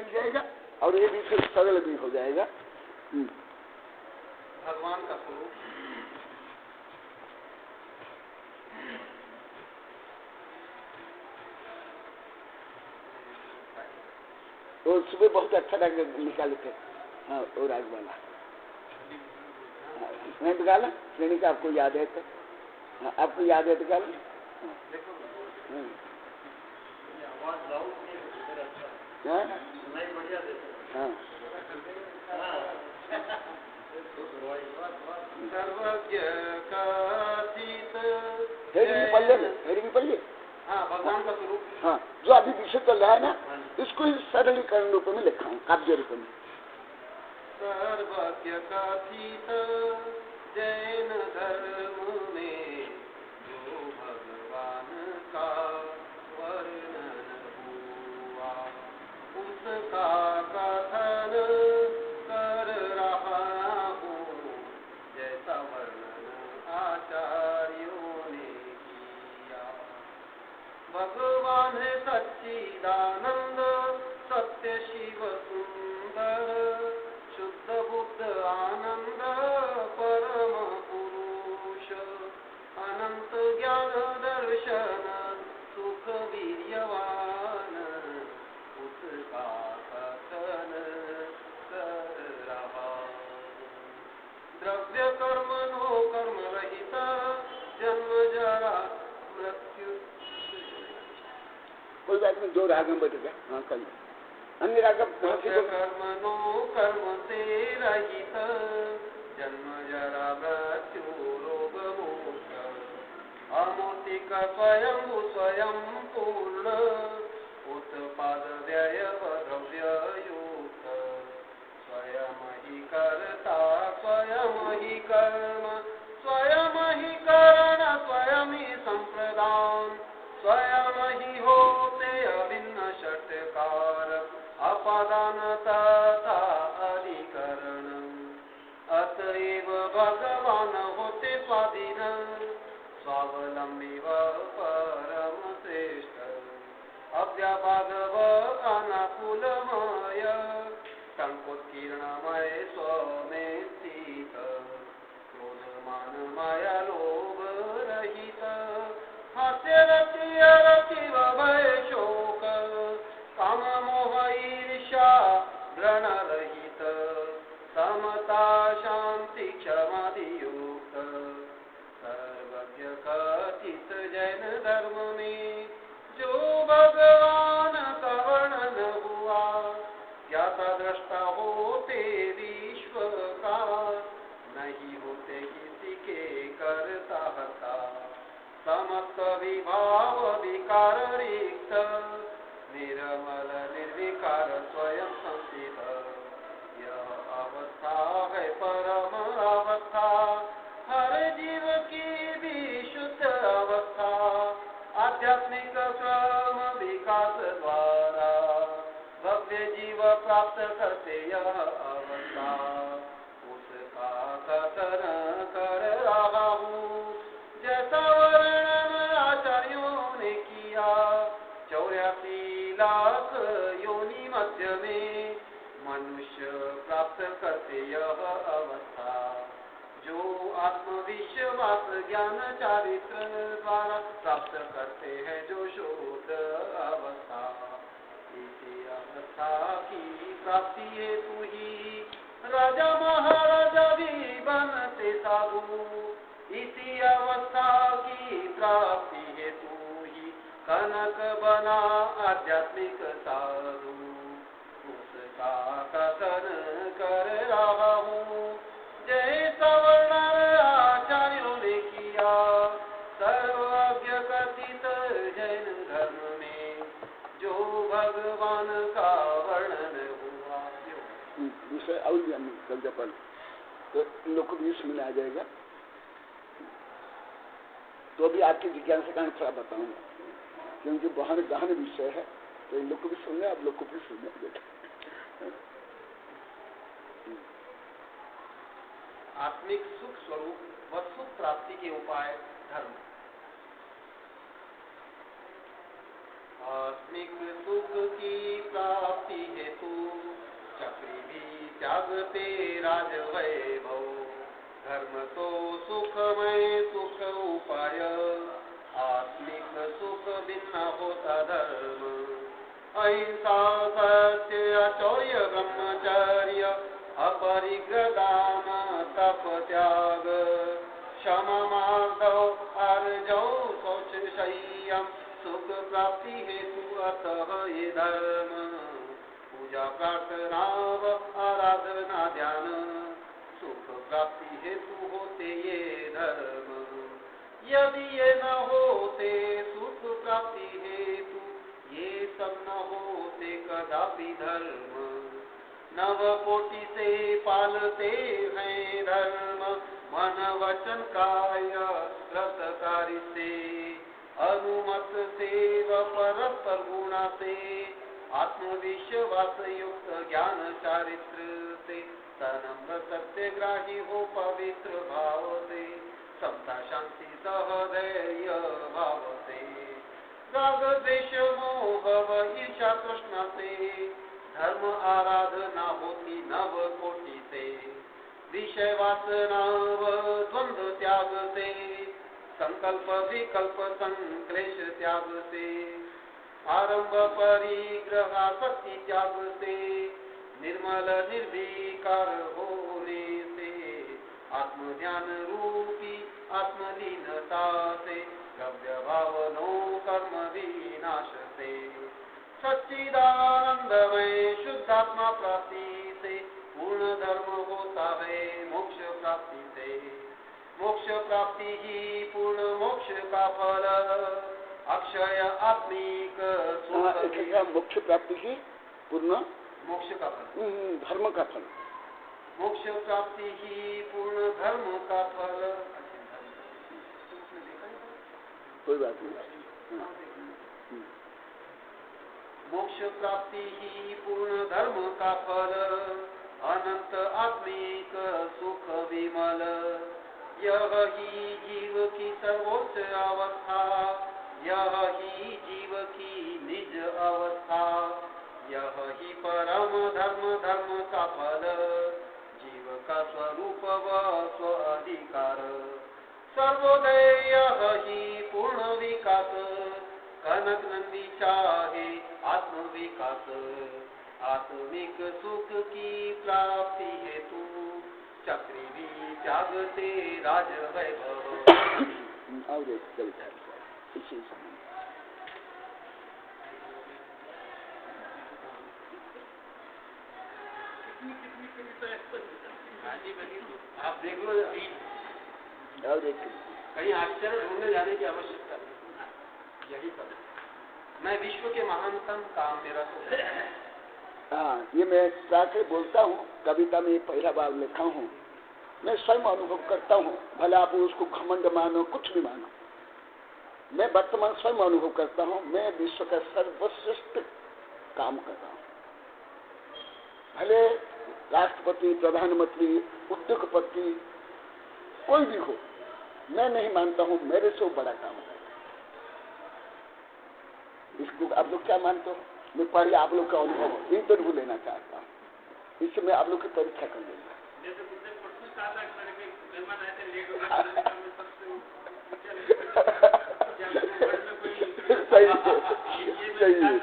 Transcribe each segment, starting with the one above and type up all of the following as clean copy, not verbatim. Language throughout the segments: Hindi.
मिल जाएगा और ये भी फिर सरल भी हो जाएगा। भगवान का स्वरूप वो सुबह बहुत अच्छा राग निकाले थे। हाँ वो राग वाला मैं निकाला श्रेणी का, आपको याद है तो? हाँ, आपको याद है तो निकाला। सर्वज्ञ का पल्ले हाँ भगवान का स्वरूप। हाँ जो अभी विषय चल रहा है ना, इसको ही सरलीकरण रूप में लिखा हूँ, काव्य रूप में। सर्वज्ञ कथित जैन धर्म में जो भगवान का वर्णन हुआ, उसका कथन कर रहा हूँ, जैसा वर्णन आचार्यों ने किया। भगवान है सच्चिदानंद, सत्य शिव सुंदर, शुद्ध बुद्ध आनंद परम पुरुष, अनंत ज्ञान दर्शन सुख वीर्यवान, उसका कथन कर रहा। द्रव्य कर्म नो कर्म रहित, जन्म जरा मृत्यु। कोई बात नहीं, दो राग में बैठेगा। हाँ कल अन्य राग कर्म नो कर्म से रहित, जन्म जरा मृत्यु रोग मोक्ष, अमूर्तिक स्वयं स्वयं पूर्ण, उत्पाद व्यय द्रव्य युक्त, स्वयं ही कर्ता स्वयं ही कर्म, स्वयं ही करण स्वयं ही संप्रदान, स्वयं ही होते अभिन्न षटकार, अपादान तथा अधिकरण, अतएव भगवान होते स्वाधीन, स्वावलंबी व परम श्रेष्ठ, अव्याभागव अनाकुलमय, टंकोत्कीर्णमय स्वमें स्थित, क्रोध मान माया लोभ रहित, हास्य रति रतिव भय शोक, काम मोह ईर्ष्या व्रण रहित, समता शांति क्षमादि युक्त, सर्वज्ञ कथित जैन धर्म में जो भगवान का वर्णन हुआ, ज्ञाता दृष्टा होते विश्व का, नहीं होते किसी के करता हता, समस्त विभाव विकार रिक्त, निर्मल निर्विकार स्वयं संस्थित, यह अवस्था है परम अवस्था, हर जीव की भी शुद्ध अवस्था, आध्यात्मिक क्रम विकास द्वारा भव्य जीव प्राप्त करते यह अवस्था, उसका कथन कर रहा हूँ, जैसा वर्णन आचार्यों ने किया। 84 लाख योनि मध्य में मनुष्य प्राप्त करते यह अवस्था, जो आत्मविश्वास ज्ञान चारित्र द्वारा प्राप्त करते हैं जो शुद्ध अवस्था, इसी अवस्था की प्राप्ति हेतु ही राजा महाराजा भी बनते साधु, इसी अवस्था की प्राप्ति हेतु ही कनक बना आध्यात्मिक साधु, उसका कथन कर रहा हूँ, जैसा वर्णन आचार्यों ने किया। सर्वज्ञ कथित जैन धर्म में जो भगवान का वर्णन हुआ। विषय और भी हम कल पढ़ तो इन लोग को भी समझ आ जाएगा। तो अभी आपकी जिज्ञासा का थोड़ा बताऊंगा, क्योंकि बहुत गहन विषय है, तो इन लोग को भी सुनने, आप लोग को भी सुनने बेटा। आत्मिक सुख स्वरूप व सुख प्राप्ति के उपाय धर्म। आत्मिक सुख की प्राप्ति हेतु त्यागते राज वैभव, धर्म तो सुखमय सुख उपाय, आत्मिक सुख भिन्न होता धर्म, अहिंसा सत्य अचौर्य ब्रह्मचर्य, अपरिग्रह दान तप त्याग, क्षम मार्दव आर्जव शौच संयम, सुख प्राप्ति हेतु अतः ये धर्म, पूजा प्रार्थना व आराधना ध्यान, सुख प्राप्ति हेतु होते ये धर्म, यदि ये न होते सुख प्राप्ति हेतु, ये सब न होते कदापि धर्म, नव कोटि से पालते हैं धर्म, मन वचन काय रसकारी से, अनुमत से व परस्पर गुणा से, आत्मविश्वास युक्त ज्ञान चारित्र से, सनम्र सत्यग्राही हो पवित्र भाव से, समता शांति सहधैर्य भाव से, राग द्वेष मोह व ईर्षा तृष्णा से, धर्म आराधना होती नव कोटि से, विषय वासना व द्वंद्व त्याग से, संकल्प विकल्प संक्लेश त्याग से, आरंभ परिग्रह आसक्ति त्याग से, निर्मल निर्विकार होने से, आत्मज्ञान रूपी आत्मलीनता से, द्रव्य भावनो कर्म विनाश से, सच्चिदानंदमय शुद्धात्मा प्राप्ति से, पूर्ण धर्म होता है मोक्ष प्राप्ति से, मोक्ष प्राप्ति ही पूर्ण मोक्ष का फल, अक्षय आत्मिक मोक्ष प्राप्ति ही पूर्ण मोक्ष का फल, धर्म का फल, मोक्ष प्राप्ति ही पूर्ण धर्म का फल, कोई बात नहीं, मोक्ष प्राप्ति ही पूर्ण धर्म का फल, अनंत आत्मिक सुख विमल, यह ही जीव की सर्वोच्च अवस्था, यह ही जीव की निज अवस्था, यह ही परम धर्म धर्म का फल, जीव का स्वरूप व स्व अधिकार, सर्वोदय यह ही पूर्ण विकास, कनक नंदी चाहे आत्म विकास, आत्मिक सुख की प्राप्ति हेतु, चक्री भी त्यागते राज वैभव। और एक कविता इसी समय आप देख लो, और एक कहीं आश्चर्य ढूंढने जाने की आवश्यकता नहीं, यही सब मैं विश्व के महानतम काम मेरा तो। हाँ, ये मैं जाकर बोलता हूँ, कविता में पहला बार लिखा हूँ, मैं स्वयं अनुभव करता हूँ, भले आप उसको घमंड मानो कुछ भी मानो, मैं वर्तमान स्वयं अनुभव करता हूँ, मैं विश्व का सर्वश्रेष्ठ काम कर रहा हूँ। भले राष्ट्रपति, प्रधानमंत्री, उद्योगपति कोई भी हो, मैं नहीं मानता हूँ मेरे से बड़ा काम है। इसको आप लोग क्या मानते हो? मैं पहले आप लोग का अनुभव इंटरव्यू लेना चाहता हूँ, इससे मैं आप लोग की परीक्षा कर लूंगा। सही है,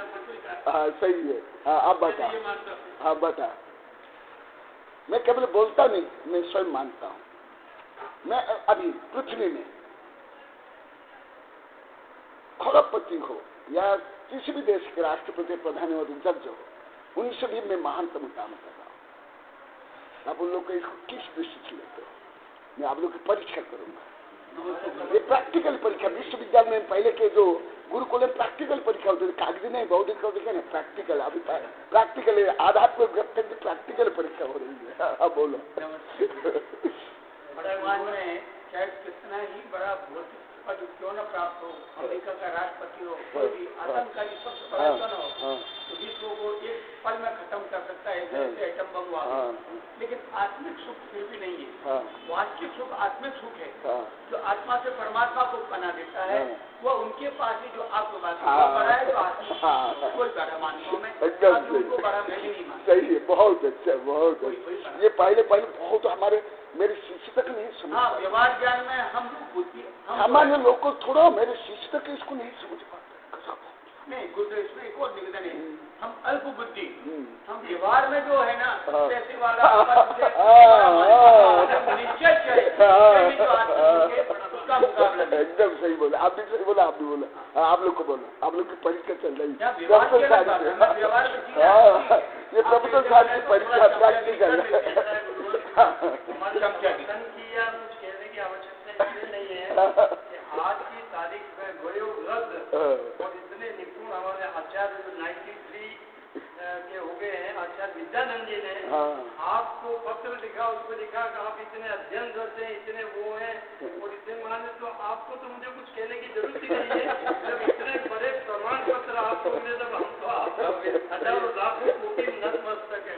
हाँ सही है, हाँ आप बता, हाँ बता। मैं केवल बोलता नहीं, मैं स्वयं मानता हूँ। मैं अभी पृथ्वी में खरबपति हो या किसी भी देश के राष्ट्रपति, प्रधानमंत्री, जज हो, उनसे भी मैं महानतम काम कर रहा हूँ। आप उन लोग को किस दृष्टि से लेते हो? मैं आप लोग की परीक्षा करूंगा। ये प्रैक्टिकल परीक्षा, विश्वविद्यालय में पहले के जो गुरुकुल में प्रैक्टिकल परीक्षा होती थी, कागजी नहीं, बौद्धिक होती है, प्रैक्टिकल। अभी प्रैक्टिकल आध्यात्मिक व्यक्ति की प्रैक्टिकल परीक्षा हो रही है। हाँ बोलो। भगवान में चाहे कितना ही बड़ा भौतिक पद क्यों न प्राप्त हो, अमेरिका का राष्ट्रपति हो, कोई भी आतंकवादी सबसे पराजन हो, तो विश्व को एक पल में खत्म कर सकता है। जैसे एटम बम हुआ, लेकिन आत्मिक सुख फिर भी नहीं है। वास्तविक सुख आत्मिक सुख है, जो आत्मा से परमात्मा को बना देता है, वो उनके पास ही जो आपको बात बड़ा है, जो आत्मा कोई बड़ा मानता हूँ मैं, उनको बड़ा मैं नहीं मानता। सही है, बहुत अच्छा, बहुत अच्छा। ये पहले बहुत हमारे मेरे शिष्य तक नहीं समझ। हाँ, व्यवहार ज्ञान में हम बुद्धि सामान्य लोग को थोड़ा, मेरे शिष्य तक इसको नहीं समझ पाते। नहीं, गुरुदेव इसमें एक और निवेदन है, हम अल्प बुद्धि, हम व्यवहार में जो है ना पैसे वाला उसका मुकाबला। एकदम सही बोला, आप भी सही बोला, आप भी बोला, आप लोग को बोला, आप लोग की परीक्षा चल रही है। ये प्रभुत्व साल की परीक्षा प्रैक्टिकल कहने की आवश्यकता इसलिए नहीं है। आज की तारीख में वयोवृद्ध और इतने निपुण हमारे आचार्य 93 के हो गए हैं, आचार्य विद्यानंद जी ने आपको पत्र लिखा, उसमें लिखा कि आप इतने अध्ययनरत हैं, इतने वो हैं और इतने माने, तो आपको तो मुझे कुछ कहने की जरूरत ही नहीं है। जब इतने बड़े प्रमाण पत्र आपको मिले तब हम तो हजारों लाखों कोटि नतमस्तक है।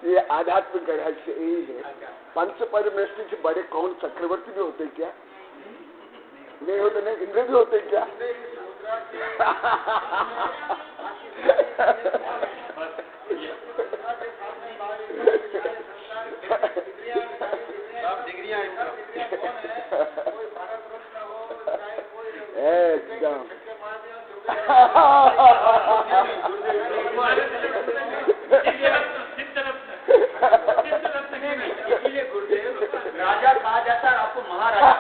ये आध्यात्मिक रहस्य यही है। पंच परमेष्टि से बड़े कौन चक्रवर्ती भी होते क्या? नहीं होते, नहीं इंद्र भी होते क्या? एकदम इसीलिए गुरुदेव राजा कहा जाता है आपको महाराजा,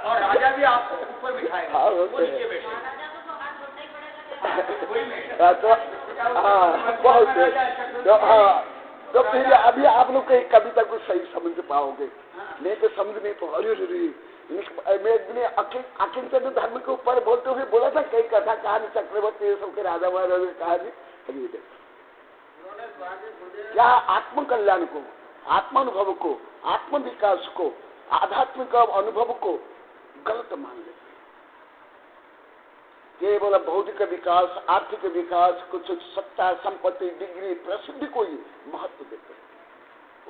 और राजा भी आपको ऊपर बिठाएगा, वो नीचे बैठेगा। तो फिर अभी आप लोग कहीं कविता को सही समझ पाओगे, नहीं तो समझ नहीं तो अरे मैं एक दिन अकिंचन धर्म के ऊपर बोलते हुए बोला था, कई कथा कहानी चक्रवर्ती ये सब के राजा महाराजा की कहानी। क्या आत्म कल्याण को, आत्मानुभव को, आत्म विकास को, आध्यात्मिक अनुभव को गलत मान लेते, केवल भौतिक विकास, आर्थिक विकास, कुछ सत्ता, संपत्ति, डिग्री, प्रसिद्धि को ही महत्व देते हैं,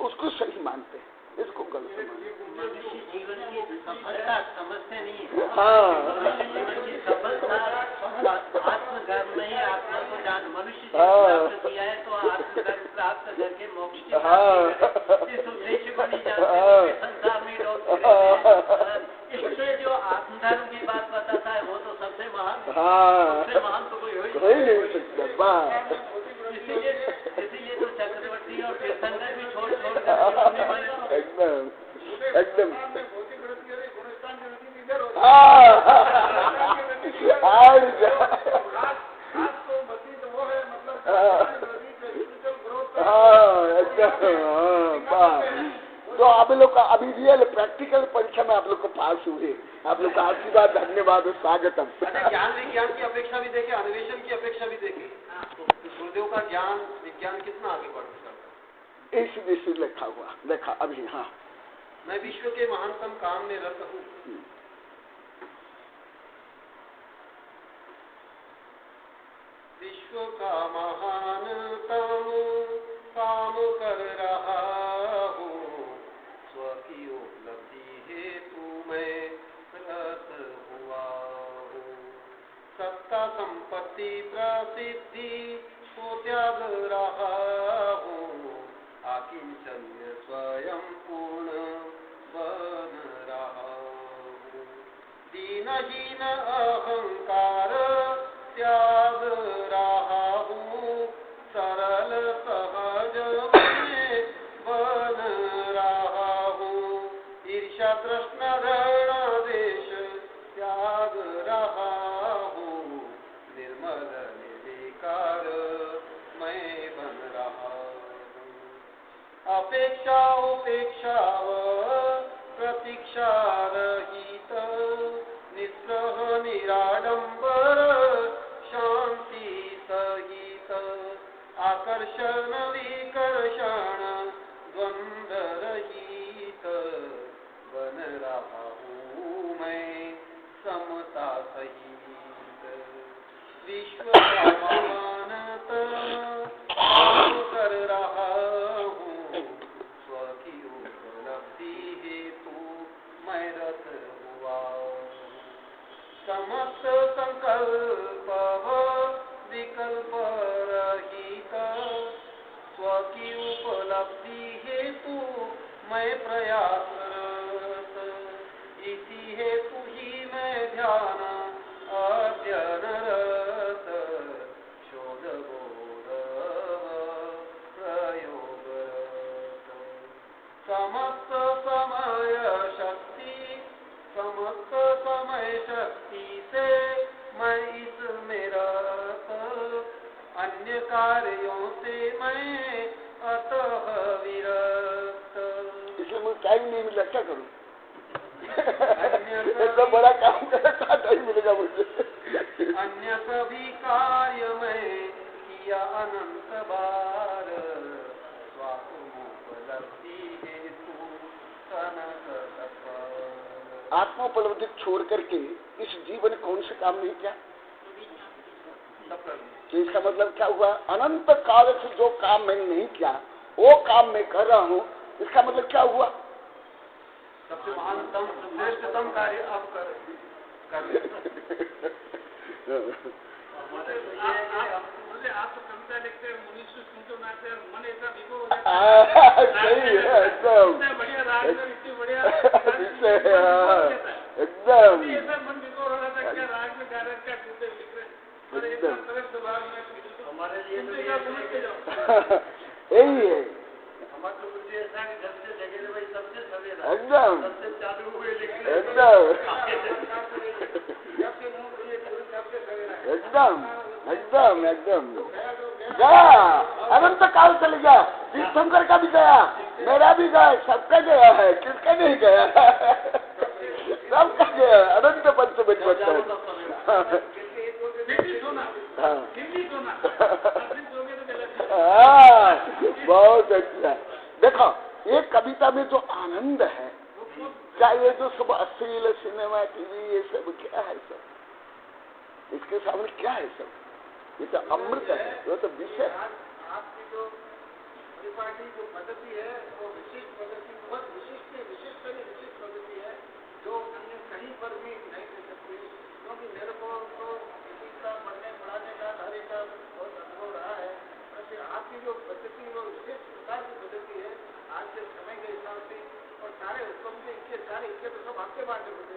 उसको सही मानते हैं, इसको गलत मानते हैं। जीवन की सफलता समझते नहीं है। जीवन की सफलता आत्मगर्भ में ही आत्मा को जान, मनुष्य प्राप्त किया है तो आत्मगर्भ प्राप्त करके मोक्ष की प्राप्ति, इस उद्देश्य को नहीं जानते, संसार में इससे जो आत्मधर्म की बात बताता है वो तो सबसे महान, सबसे महान तो कोई हो ही नहीं सकता। इसीलिए तो चक्रवर्ती और तीर्थंकर भी छोड़ एकदम एकदम तो आप लोग का अभी रियल प्रैक्टिकल परीक्षा में आप लोग को पास हुए, आप लोग का आशीर्वाद, धन्यवाद और स्वागतम। ज्ञान विज्ञान की अपेक्षा भी देखे, अन्वेषण की अपेक्षा भी देखे, गुरुदेव का ज्ञान विज्ञान कितना आगे बढ़ सकता है, इस विषय लिखा हुआ देखा अभी। हाँ, मैं विश्व के महानतम काम में रत हूँ, विश्व का महानतम काम कर रहा हूँ, स्व की उपलब्धि हेतु मैं रत हुआ हूँ, सत्ता संपत्ति प्रसिद्धि को त्याग रहा हूँ, आकिंचन्य स्वयं पूर्ण बन रहा हूँ, दीनहीन अहंकार त्याग रहा हूँ, सरल सहज में बन रहा हूँ, ईर्ष्या तृष्णा घृणा द्वेष त्याग रहा हूँ, निर्मल निर्विकार मैं बन रहा हूँ, अपेक्षा उपेक्षा प्रतीक्षा रहित, निस्पृह निराडंबर शांति सहित, आकर्षण विकर्षण द्वंद्व रहित बन रहा हूँ मैं समता सहित, विश्व का महानतम काम कर रहा मैं प्रयासरत, इसी हेतु ही मैं ध्यान अध्ययनरत, शोध बोध प्रयोगरत। समस्त समय शक्ति से मैं इसमें रत, अन्य कार्यों से मैं अतः विरक्त। इसलिए मुझे टाइम नहीं मिला, क्या करूं? इतना बड़ा काम करे, क्या टाइम मिलेगा मुझे? अन्य सभी कार्य में किया अनंत बार, स्वात्मोपलब्धि हेतु कनक तत्पर। आत्मोपलब्धि छोड़ करके इस जीवन कौन से काम नहीं किया? तो इसका मतलब क्या हुआ? अनंत काल से जो काम मैंने नहीं किया वो काम मैं कर रहा हूँ। इसका मतलब क्या हुआ? सबसे महानतम श्रेष्ठतम कार्य आप कर आप तो कविता लिखते हैं, मनुष्य सुनते नाते मन ऐसा विभोर हो जाता है। सही है, एकदम बढ़िया राग में इतनी बढ़िया एकदम ऐसा मन विभोर हो रहा था, क्या राग में गा रहे, क्या कविता लिख रहे, और एक तरह स्वभाव में हमारे लिए यही है हमारे तो कुछ ऐसा कि जब से जगह भाई सबसे सवेरा एकदम सबसे चालू हुए एकदम एकदम एकदम एकदम गया, अनंत काल चले गया। तीर्थंकर का भी गया, मेरा भी गया, सबका गया है, किसका नहीं गया? सबका गया, अनंत पंचमी बच्चा। बहुत अच्छा। देखो ये कविता में जो आनंद है, क्या ये जो सब अश्लील सिनेमा टीवी ये सब क्या है? सब इसके सामने क्या है? सब ये तो अमृत है, वो तो विषय है। आपकी जो परिपाटी जो पद्धति है वो विशिष्ट पद्धति, बहुत विशिष्ट पद्धति है, जो अन्य कहीं पर भी नहीं दे सकती। क्योंकि मेरे को तो पढ़ने पढ़ाने का हर एक का बहुत अनुभव रहा है। वैसे आपकी जो पद्धति वो विशेष प्रकार की पद्धति है आज के समय के हिसाब से, और सारे हुक्म के इक्के तो सब आपके बारे में होते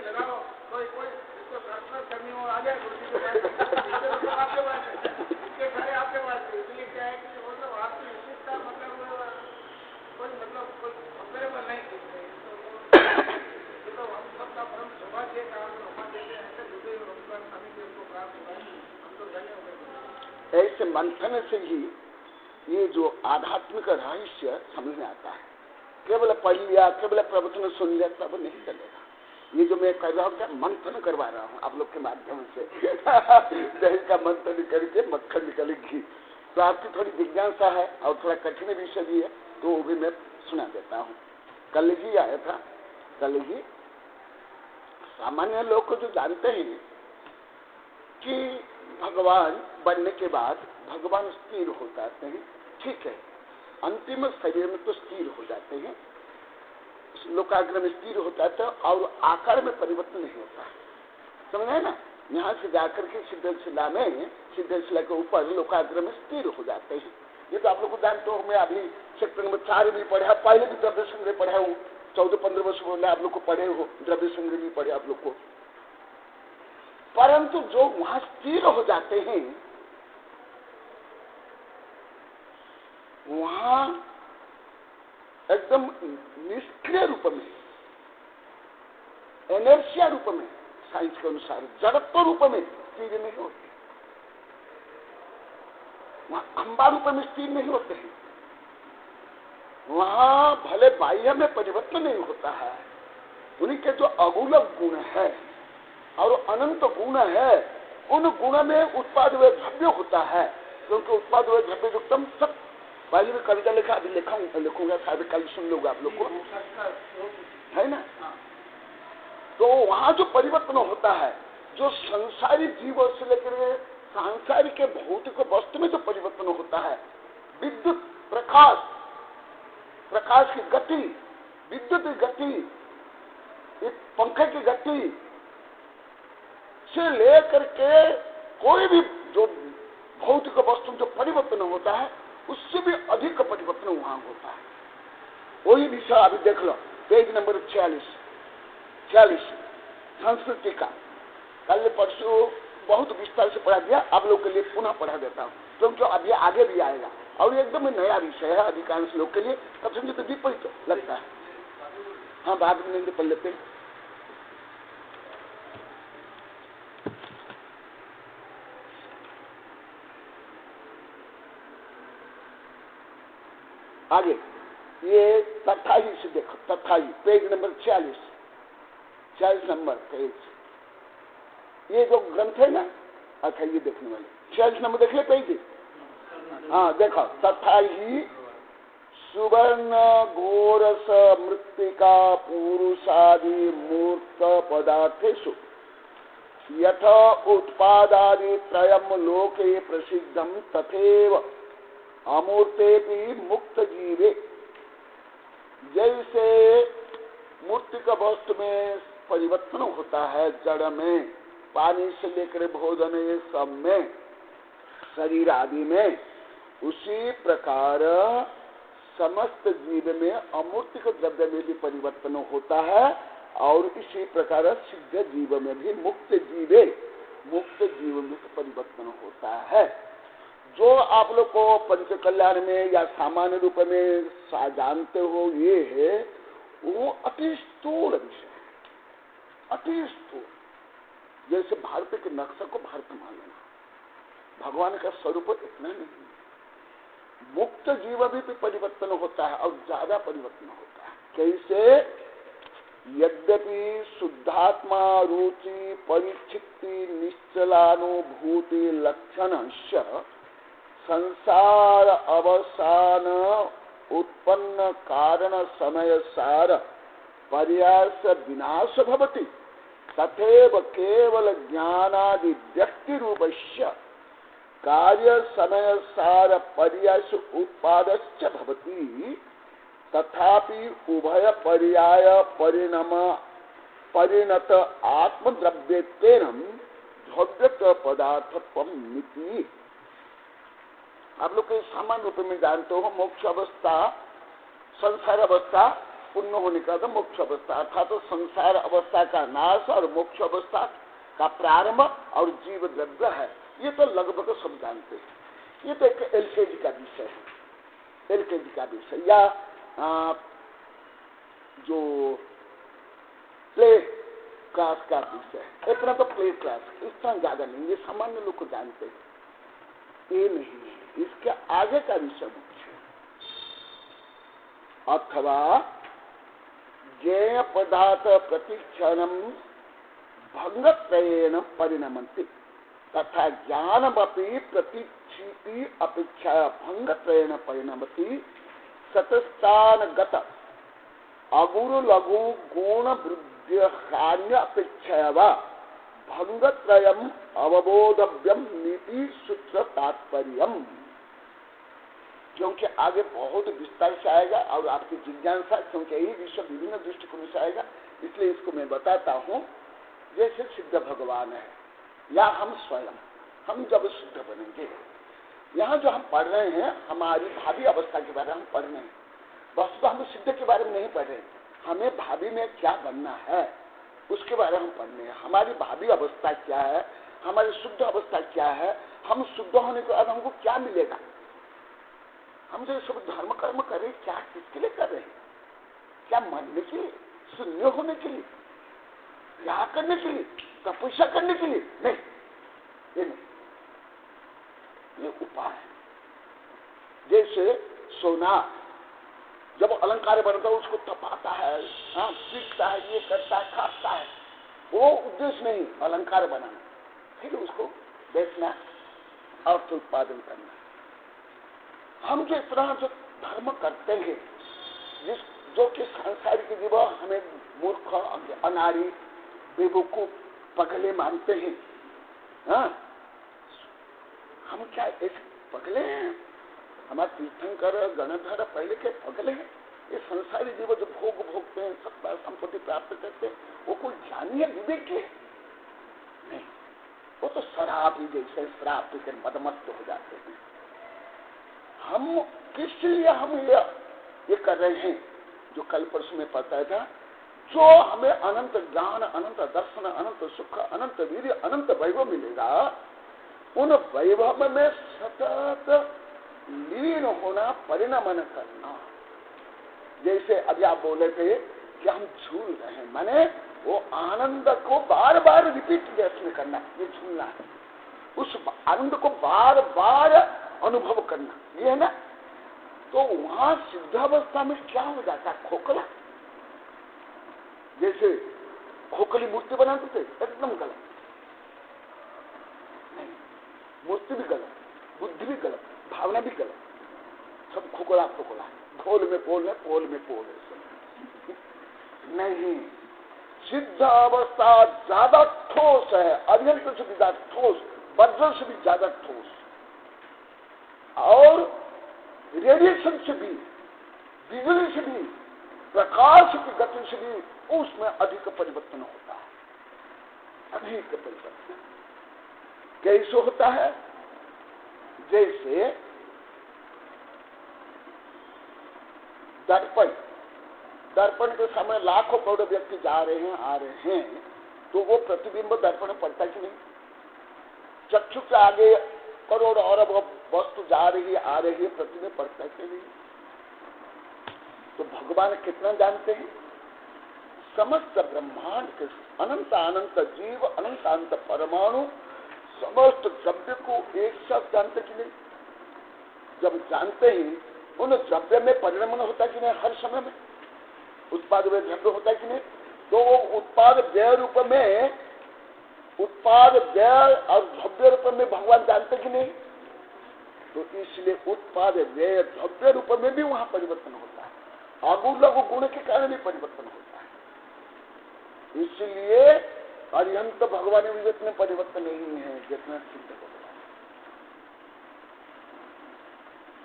लगाओ, कोई इसको प्रार्थना करनी हो आ जाए गुरु जी के पास, आपके पास इनके सारे आपके पास। इसलिए क्या है कि मतलब आपकी विशेषता मतलब कोई कंपेरेबल नहीं दिखते। तो हम सबका परम सौभाग्य काम देते हैं, ऐसे जुड़े सभी को प्राप्त हुआ, हम तो धन्य हो गए। ऐसे मंथन से ही ये जो आध्यात्मिक रहस्य समझ में आता है। केवल पढ़ लिया, केवल प्रवचन सुन लिया तब नहीं चलेगा। ये जो मैं कर रहा हूँ क्या मंथन करवा रहा हूँ आप लोग के माध्यम से। दही का मंथन करके मक्खन निकलेगी। तो आपकी थोड़ी जिज्ञासा है और थोड़ा कठिन विषय भी है, तो वो भी मैं सुना देता हूँ। कल जी आया था। कल जी सामान्य लोग को जो जानते हैं कि भगवान बनने के बाद भगवान स्थिर हो जाते हैं, ठीक है, अंतिम शरीर में तो स्थिर हो जाते हैं, लोकाग्र में स्थिर हो जाता है और आकार में परिवर्तन नहीं होता है। समझे ना? यहाँ से जाकर के सिद्धशिला के ऊपर लोकाग्र में स्थिर हो जाते हैं। ये तो आप लोग को जानते हो। मैं अभी सेक्टर नंबर 4 भी पढ़ा, पहले भी द्रव्य संग्रह पढ़ा हूँ, 14-15 वर्ष बोले आप लोग को पढ़े हो, द्रव्य संग्रह भी पढ़े आप लोग को। परंतु जो वहां स्थिर हो जाते हैं वहां एकदम निष्क्रिय रूप में, एनर्शिया रूप में, साइंस के अनुसार जड़त्व रूप में स्थिर नहीं होते, वहां खंबा रूप में स्थिर नहीं होते हैं। वहां भले बाह्य में परिवर्तन नहीं होता है, उन्हीं के जो अगुलक गुण है और अनंत गुण है, उन गुण में उत्पाद व द्रव्य होता है। क्योंकि उत्पाद व द्रव्य युक्तम सब बाजू में कविता लिखा, अभी लिखूंगा, शायद कल सुन लोगे आप लोग को, है ना? तो वहां जो परिवर्तन होता है, जो संसारी जीव से लेकर सांसारिक के भौतिक वस्तु में जो परिवर्तन होता है, विद्युत प्रकाश की गति, विद्युत की गति, एक पंखे की गति से लेकर के कोई भी जो भौतिक वस्तु जो परिवर्तन होता है, उससे भी अधिक परिवर्तन वहां होता है। वही विषय अभी देख लो, पेज नंबर 46 संस्कृति का। कल परसों बहुत विस्तार से पढ़ा दिया, आप लोग के लिए पुनः पढ़ा देता हूँ, क्योंकि अभी आगे भी आएगा और एकदम नया विषय है अधिकांश लोग के लिए। तब समझे तो विपरीत लगता है। हाँ, बाद में पढ़ लेते हैं। आगे ये तथा ही से देखो, तथा ही पेज नंबर 46 नंबर पेज। ये जो ग्रंथ है ना, अच्छा ये देखने वाले 46 नंबर देख ले पेज। हाँ देखो, तथा ही सुवर्ण घोरस मृत्तिका पुरुषादि मूर्त पदार्थेषु यथ उत्पादादि त्रयम् लोके प्रसिद्धम तथैव अमूर्ते भी मुक्त जीवे। जैसे मूर्तिक वस्तु में परिवर्तन होता है, जड़ में, पानी से लेकर भोजन ये सब में, शरीर आदि में, उसी प्रकार समस्त जीव में अमूर्तिक द्रव्य में भी परिवर्तन होता है और इसी प्रकार सिद्ध जीव में भी मुक्त जीव में परिवर्तन होता है। जो आप लोग को पंच कल्याण में या सामान्य रूप में जानते हो, ये है वो अति स्थूल विषय है, अति स्थूल। जैसे भारत के नक्शा को भारत मान लेना, भगवान का स्वरूप इतना नहीं। मुक्त जीव भी परिवर्तन होता है और ज्यादा परिवर्तन होता है। कैसे? यद्यपि शुद्धात्मा रुचि परिचिति निश्चलानुभूति लक्षण संसार अवसान उत्पन्न कारण समय सार पर्यास विनाश भवति तथैव केवल ज्ञानादि व्यक्ति रूपस्य कार्य समय सार पर्यास उत्पादश्च भवति तथापि उभय पर्याय परिणत आत्मद्रव्यत्वेन भव्यत पदार्थत्वं मिति। आप लोग सामान्य रूप में जानते हो, मोक्ष अवस्था संसार अवस्था पूर्ण होने का तो मोक्ष अवस्था, अर्थात तो संसार अवस्था का नाश और मोक्ष अवस्था का प्रारंभ और जीव द्रव्य है। ये तो लगभग सब जानते हैं। ये तो एक एलकेजी का विषय है, एलकेजी का विषय, या जो प्ले क्लास का विषय है। इतना तो प्ले क्लास, इतना ज्यादा नहीं, ये सामान्य लोग को जानते हैं। ये नहीं है, इसके आगे का विषय मुख्य है। अथवा ज्ञेय पदार्थ प्रतिक्षणम भंगत्रयेन परिणमन्ति तथा ज्ञानमपि प्रतिक्षिति अपेक्षा भंगत्रयेन परिणमति सतस्थानगत अगुरु लघु गुण वृद्धि हान्य अपेक्षा वा भंगत्रयम् अवबोधव्यम नीति सूत्र तात्पर्यम। क्योंकि आगे बहुत विस्तार से आएगा और आपकी जिज्ञासा, क्योंकि यही विषय विभिन्न दृष्टिकोण से आएगा, इसलिए इसको मैं बताता हूँ। जैसे सिद्ध भगवान है या हम स्वयं, हम जब सिद्ध बनेंगे, यहाँ जो हम पढ़ रहे हैं हमारी भावी अवस्था के बारे में हम पढ़ रहे हैं, बस तो हम सिद्ध के बारे में नहीं पढ़ रहे, हमें भावी में क्या बनना है उसके बारे में हम पढ़ रहे हैं। हमारी भावी अवस्था क्या है, हमारी शुद्ध अवस्था क्या है, हम शुद्ध होने के बाद हमको क्या मिलेगा, हम जो सब धर्म कर्म कर रहे क्या किसके लिए कर रहे हैं? क्या मरने के लिए, शून्य होने के लिए, क्या करने के लिए, तपस्या करने के लिए? नहीं, ये नहीं, ये उपाय है। जैसे सोना जब अलंकार बनता है उसको तपाता है, हाँ पीटता है, ये करता है, काटता है, वो उद्देश्य नहीं अलंकार बनाना, फिर उसको बेचना और उत्पादन करना। हम जो इस तरह जो धर्म करते हैं, जिस जो कि सांसारिक जीव हमें मूर्ख, अनाड़ी, बेवकूफ, पगले मानते हैं, हाँ हम क्या ऐसे पगले हैं? हमारे तीर्थंकर गणधर पहले के पगले हैं? ये संसारी जीव जो भोग भोगते हैं, सत्ता संपत्ति प्राप्त करते हैं, वो कोई ज्ञानी है, विवेक है नहीं, वो तो शराब ही जैसे शराब पीकर मदमस्त हो जाते हैं। हम किस लिए हम ये कर रहे हैं? जो कल परसों में पढ़ता था, जो हमें अनंत ज्ञान, अनंत दर्शन, अनंत सुख, अनंत वीर्य, अनंत वैभव मिलेगा, उन वैभव में सतत लीन होना, परिणमन करना। जैसे अभी आप बोले थे कि हम झूल रहे हैं, माने वो आनंद को बार बार रिपीट में करना, ये झूलना है। उस आनंद को बार बार अनुभव करना, ये है ना। तो वहां सिद्धावस्था में क्या हो जाता है? खोखला। जैसे खोखली मूर्ति बनाते थे, एकदम गलत। मूर्ति भी गलत, बुद्धि भी गलत, भावना भी गलत, सब खोखला खोखला, घोल में पोल है, पोल में पोल है। नहीं, सिद्ध अवस्था ज्यादा ठोस है, अत्यंत से भी ज्यादा ठोस, वज्र से भी ज्यादा ठोस, और रेडिएशन से भी, बिजली से भी, प्रकाश की गति से भी उसमें अधिक परिवर्तन होता है। अधिक परिवर्तन कैसे होता है? जैसे दर्पण, दर्पण के समय लाखों करोड़ व्यक्ति जा रहे हैं, आ रहे हैं, तो वो प्रतिबिंब दर्पण में पड़ता कि नहीं? चक्षु के आगे करोड़ और वस्तु जा रही है, आ रही है, प्रतिबिंब पड़ता कि नहीं? तो भगवान कितना जानते हैं? समस्त ब्रह्मांड के अनंत अनंत जीव, अनंत अनंत परमाणु, समस्त द्रव्य को एक साथ जानते कि नहीं? जब जानते ही उन द्रव्य में परिणमन होता कि नहीं? हर समय में उत्पाद व्यय द्रव्य होता है कि नहीं? तो वो उत्पाद व्यय रूप में, उत्पाद व्यय और द्रव्य रूप में भगवान जानते कि नहीं? तो इसलिए उत्पाद व्यय द्रव्य रूप में भी वहां परिवर्तन होता है, आगु लघु गुण के कारण भी परिवर्तन होता है। इसलिए अरिहंत भगवान विवेक में परिवर्तन नहीं है जितना सिद्ध भगवान।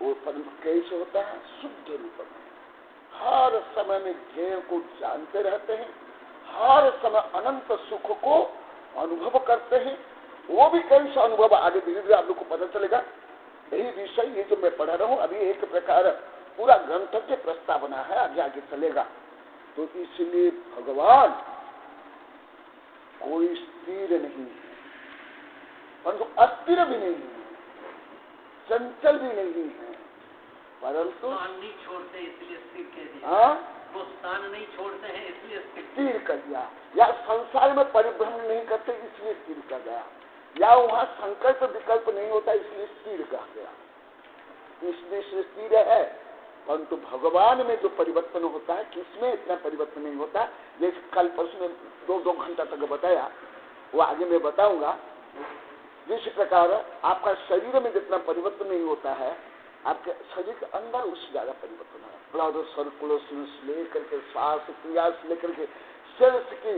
वो परिवर्तन कैसे होता है? शुद्ध रूप में, हर समय में ध्येय को जानते रहते हैं, हर समय अनंत सुख को अनुभव करते हैं। वो भी कैसा अनुभव आगे धीरे धीरे आप लोग को पता चलेगा। यही विषय ये जो मैं पढ़ा रहा हूं अभी एक प्रकार पूरा ग्रंथ के प्रस्तावना है, आगे आगे चलेगा। तो इसलिए भगवान कोई स्थिर नहीं है, परंतु अस्थिर भी नहीं है, चंचल भी नहीं है, परंतु नहीं छोड़ते इसलिए स्थिर कह दिया। वो स्थान नहीं छोड़ते हैं इसलिए स्थिर कर दिया, या संसार में परिभ्रमण नहीं करते इसलिए स्थिर कर गया, या वहां संकल्प विकल्प नहीं होता इसलिए स्थिर कहा गया। इसलिए स्थिर है, परंतु भगवान में जो परिवर्तन होता है किसमें इतना परिवर्तन नहीं होता। जैसे कल परसों में 2-2 घंटा तक बताया, वो आगे मैं बताऊंगा। जिस प्रकार आपका शरीर में जितना परिवर्तन नहीं होता है, आपके शरीर के अंदर उससे ज्यादा परिवर्तन है। ब्लड सर्कुलेशन से लेकर के श्वास क्रिया से लेकर के सेल्स की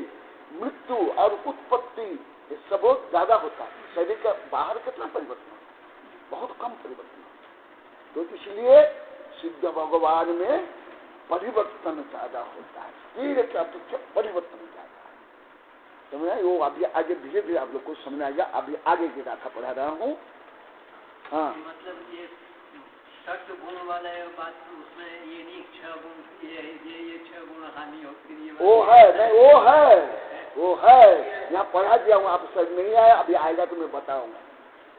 मृत्यु और उत्पत्ति, ये सब बहुत ज्यादा होता है। शरीर के बाहर कितना परिवर्तन होता है? बहुत कम परिवर्तन होता है। तो इसलिए सिद्ध भगवान में परिवर्तन ज्यादा होता है, स्थिर के अपेक्षा परिवर्तन ज्यादा है। समझा? वो अभी आगे धीरे धीरे आप लोग को समझ आएगा। अभी आगे की गाथा पढ़ा रहा हूँ। हाँ, मतलब ये षट गुण वाला बात, उसमें ये नहीं 6 गुण, ये 6 गुण हानि होती है, वो है नहीं, वो है यहाँ पढ़ा दिया हूँ, आप समझ नहीं आया, अभी आएगा तो मैं बताऊंगा।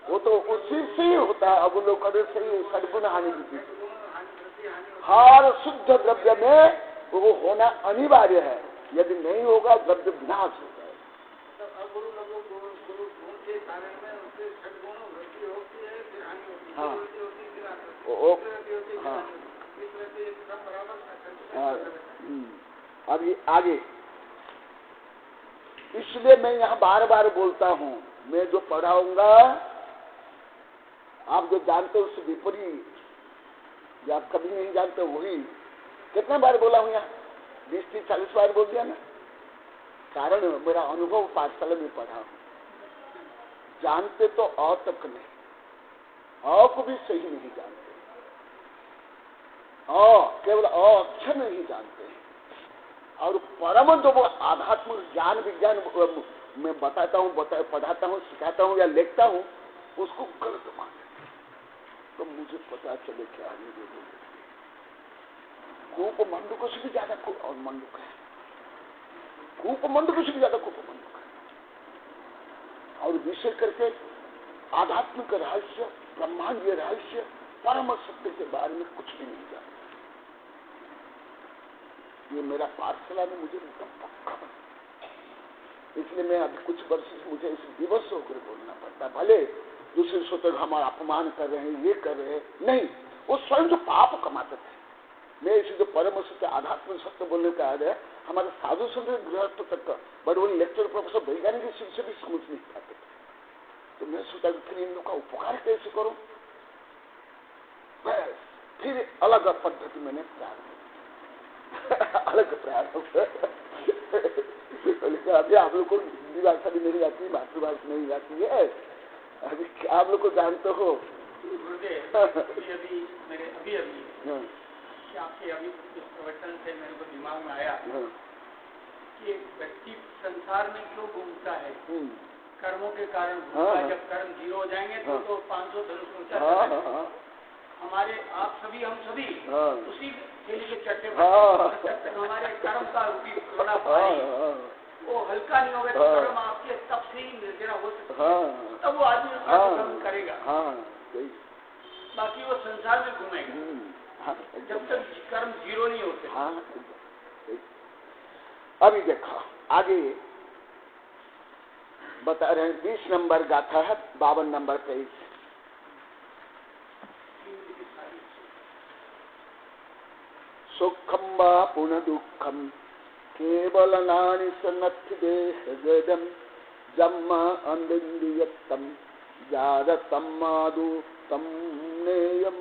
वो तो उसी से ही होता है, अवलोकन से ही सदगुण हानि होती है। हर शुद्ध द्रव्य में वो होना अनिवार्य है, यदि नहीं होगा द्रव्य विनाश हो जाएगा। हाँ, अभी आगे, इसलिए मैं यहाँ बार बार बोलता हूँ, मैं जो पढ़ाऊंगा आप जो जानते हो उससे विपरीत, जो आप कभी नहीं जानते वही। कितने बार बोला हूँ यहाँ? 20-30-40 बार बोल दिया ना। कारण मेरा अनुभव पाठशाला में पढ़ा हूँ। जानते तो अ तक नहीं, अ को भी सही नहीं जानते, केवल अक्षर नहीं जानते हैं। और परम जो वो आध्यात्मिक ज्ञान विज्ञान मैं बताता हूँ, पढ़ाता हूँ, सिखाता हूँ या लिखता हूँ, उसको गलत माने तो मुझे पता चले क्या कूप मंडूक से भी ज्यादा और मंडूक है, कूप मंडूक से भी ज्यादा कूप मंडूक है। और विशेष करके आध्यात्मिक रहस्य, ब्रह्मांडीय रहस्य, परम सत्य के बारे में कुछ भी नहीं जानता। ये मेरा पाठशाला में मुझे एकदम पक्का बना, इसलिए मैं अभी कुछ वर्ष से मुझे इस दिवस होकर बोलना पड़ता। भले दूसरे सोते हमारा अपमान कर रहे हैं, ये कर रहे हैं, नहीं, वो स्वयं जो पाप कमाते थे। मैं इसे जो परम सत्य आध्यात्मिक सत्य बोलने का आ गया, हमारे साधु संत गृहस्थ तक का बड़े बड़े लेक्चर प्रोफेसर वैज्ञानिक से भी समझ नहीं पाते थे। तो मैं सोचा फिर इन लोग का उपकार कैसे करूं, बस फिर अलग पद्धति मैंने प्रारंभ अलग प्रारंभ अभी आप लोग को हिंदी भाषा भी नहीं आती, मातृभाषा नहीं आती है, अभी आप लोग को जानते हो। आपके अभी प्रवचन से मेरे को दिमाग में आया कि व्यक्ति संसार में क्यों घूमता है, कर्मों के कारण घूमता है। जब कर्म जीरो हो जाएंगे तो 500 धनुष ऊंचा हमारे आप सभी हम सभी उसी खेल के चट्टे हमारे कर्म का थोड़ा वो हल्का नहीं होगा तो कर्म आपके तब से ही निर्जरा हो सकता है, तब वो आदमी कर्म करेगा, बाकी वो संसार में घूमेगा जब तक कर्म जीरो नहीं होते। अभी देखो आगे बता रहे हैं 20 नंबर गाथा है, 52 नंबर पेज। सुखम वा पुनः दुखम केवलनानि सन्नति देहगदम जम्मा अंदियत्तम जारतम मादु तम नेयम।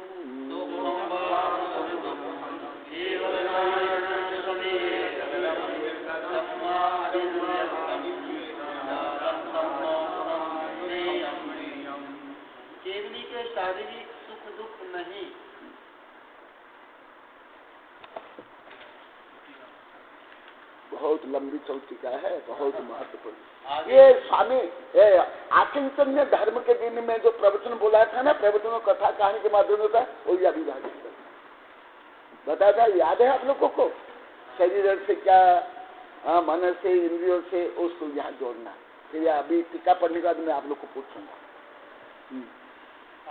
केवली के शारीरिक सुख दुख नहीं। बहुत लंबी चौथिका है, बहुत महत्वपूर्ण। ये स्वामी आखिर ने धर्म के दिन में जो प्रवचन बोला था ना, प्रवचन कथा कहानी के माध्यम से वही अभिभाषित बताया था, याद है आप लोगों को? शरीर से क्या, मन से, इंद्रियों से, उसको यहाँ जोड़ना। फिर अभी टीका पढ़ने के बाद मैं आप लोग को पूछूंगा।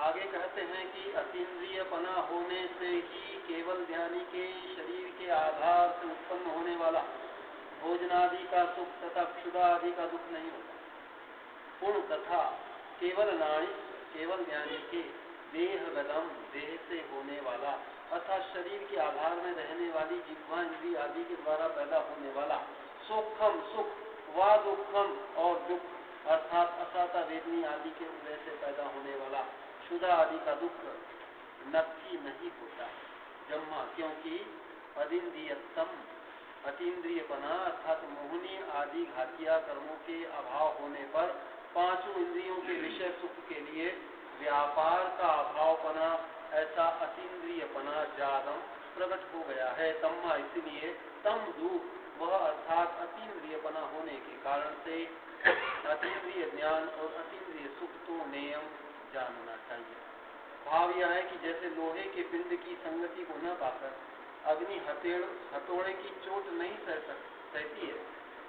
आगे कहते हैं कि अतीन्द्रियपना होने से ही केवल ध्यानी के शरीर के आधार से उत्पन्न होने वाला भोजनादि का सुख तथा क्षुधा आदि का दुख नहीं होता। पूर्ण तथा केवल नाणी, केवल ज्ञानी के देहगदम, देह से होने वाला अर्थात शरीर के आधार में रहने वाली जिह्वा इंद्रिय आदि के द्वारा पैदा होने वाला सुखम सुख व दुखम और दुख अर्थात असाता वेदनी आदि के उदय से पैदा होने वाला क्षुधा आदि का दुख नक्की नहीं होता। जम्मा, क्योंकि अदिन्द्रियत्तम, अतीन्द्रियपना अर्थात मोहनी आदि घातिया कर्मों के अभाव होने पर पांचों इंद्रियों के विषय सुख के लिए व्यापार का अभावपना, ऐसा अतीन्द्रियपना जादम प्रकट हो गया है। तम्मा, इसलिए तम दुख वह अर्थात अतीन्द्रियपना होने के कारण से अतीन्द्रिय ज्ञान और अतीन्द्रिय सुख तो नियम जानना चाहिए। भाव यह है कि जैसे लोहे के पिंड की संगति को न पाकर अग्नि हथौड़े की चोट नहीं सहती है,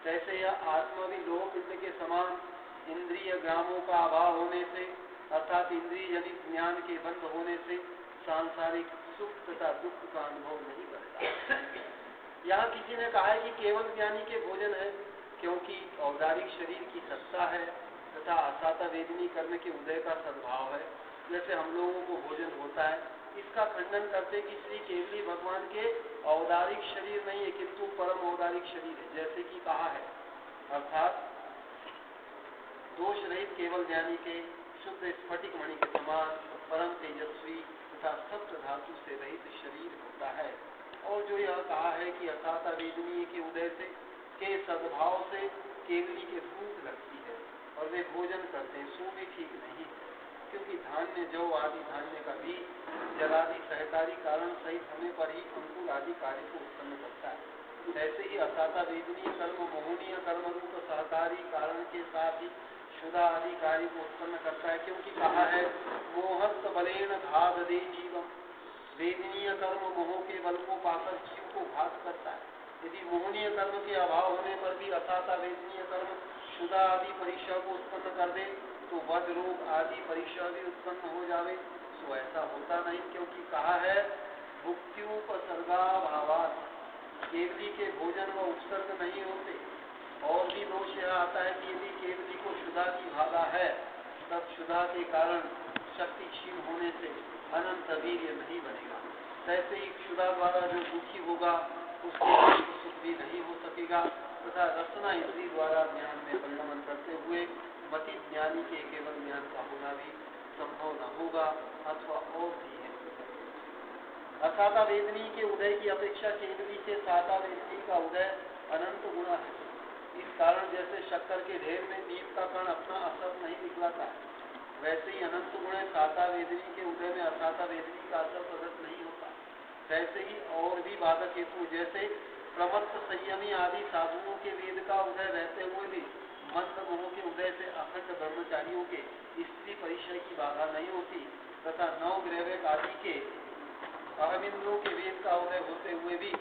तैसे यह आत्मा भी लोह पिंड के समान इंद्रिय ग्रामों का अभाव होने से अर्थात इंद्रिय जनित ज्ञान के बंद होने से सांसारिक सुख तथा दुख का अनुभव नहीं करता। यहाँ किसी ने कहा है कि केवल ज्ञानी के भोजन है, क्योंकि औदारिक शरीर की सत्ता है तथा असाता वेदनी कर्म के उदय का सद्भाव है, जैसे हम लोगों को भोजन होता है। इसका खंडन करते कि श्री केवली भगवान के औदारिक शरीर नहीं है, किंतु परम औदारिक शरीर है, जैसे कि कहा है। अर्थात दोष रहित केवल ज्ञानी के शुद्ध स्फटिक मणि के समान परम तेजस्वी तथा सप्त धातु से रहित शरीर होता है। और जो यह कहा है कि असाता वेदनीय के उदय से के सद्भाव से केवली के भूख लगती है और वे भोजन करते हैं, सो भी ठीक नहीं है, क्योंकि धान्य जौ आदि धान्य का भी जलादि सहकारी कारण सहित होने पर ही अंकुर आदि कार्य को उत्पन्न करता है। ऐसे ही असाता वेदनीय कर्म मोहनीय कर्म रूप सहकारी कारण के साथ ही क्षुधा आदि कार्य को उत्पन्न करता है, क्योंकि कहा है मोहस्त बलेन घाधदे जीवम, वेदनीय कर्म मोह के बल को पाकर जीव को घात करता है। यदि मोहनीय कर्म के अभाव होने पर भी अथाता वेदनीय कर्म क्षुधा आदि परीक्षा को उत्पन्न कर दे तो वध रोग आदि परीक्षा भी उत्पन्न हो जावे। तो ऐसा होता नहीं, क्योंकि कहा है भुक्त्युपसर्गाभावात्, केवली के भोजन व उपसर्ग नहीं होते। और भी दोष यह आता है कि यदि केवली को क्षुधा की बाधा है तब क्षुधा के कारण शक्ति क्षीण होने से अनंत वीर्य नहीं बनेगा। तैसे ही क्षुधा द्वारा जो दुखी होगा उसके सुख भी नहीं हो सकेगा, तथा रसना इंद्रिय द्वारा ज्ञान में परिणमन करते हुए मति ज्ञानी के केवल ज्ञान का होना भी संभव न होगा अथवा और भी है। असाता वेदनी के उदय की अपेक्षा केवली के साता वेदनी का उदय अनंत गुना है। इस कारण जैसे शक्कर के ढेर में नीम का कण अपना असर नहीं दिखलाता है, वैसे ही अनंत गुण साता वेदनी के उदय में असाता वेदनी का असर प्रकट नहीं होता। वैसे ही और भी बाधक हेतु जैसे प्रमत्त संयमी आदि साधुओं के वेद का उदय रहते हुए भी मंद मोह के उदय से अखंड ब्रह्मचारियों के स्त्री परिचय की बाधा नहीं होती, तथा नौ ग्रहवेद आदि के अहमिंद्रों के वेद का उदय होते हुए भी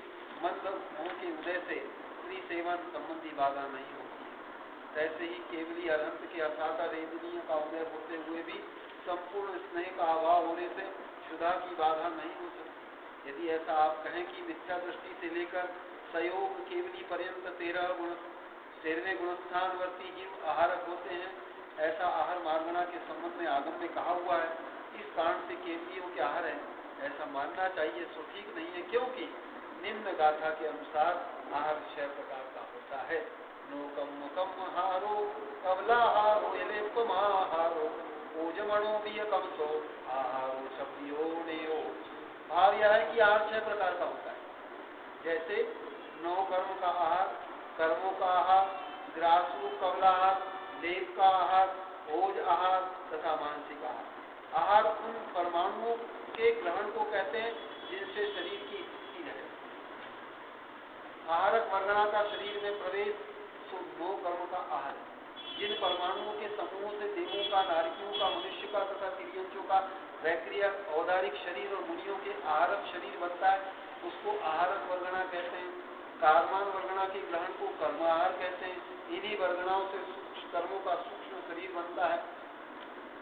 मंद मोह के उदय से स्त्री सेवन संबंधी बाधा नहीं होती। तैसे ही केवली अनंत के असाता वेदनीय का उदय होते हुए भी संपूर्ण स्नेह का अभाव होने से क्षुधा की बाधा नहीं हो सकती। यदि ऐसा आप कहें कि मिथ्या दृष्टि से लेकर सयोग केवली पर्यंत 13वें गुणस्थानवर्ती जीव आहारक होते हैं, ऐसा आहार मार्गना के संबंध में आगम में कहा हुआ है। इस कारण से केवलियों के आहार है ऐसा मानना चाहिए सो ठीक नहीं है, क्योंकि निम्न गाथा के अनुसार आहार 6 प्रकार का होता है। नोकम मुकम हारो कबलाहारो एलेपमाहारो ओजमणो बियकमसो आहारो शब्दियो नेयो। भाव यह है कि आहार 6 प्रकार का होता है। जैसे 9 कर्म का आहार, कर्मों का आहार, ग्रासु कबलाहार, लेप का आहार, ओज आहार तथा मानसिक आहार। आहार उन परमाणुओं के ग्रहण को कहते हैं जिनसे शरीर की स्थिति रहे। आहारक वर्गणा का शरीर में प्रवेश सो 9 कर्म का आहार है। जिन परमाणुओं के समूहों से देवों का, नारकियों का, मनुष्य का तथा तिर्यंचों का वैक्रिय औदारिक शरीर और मुनियों के आहारक शरीर बनता है उसको आहारक वर्गणा कहते हैं। कार्मान वर्गणा के ग्रहण को कर्म आहार कहते हैं। इन्हीं वर्गणाओं से कर्मों का सूक्ष्म शरीर बनता है।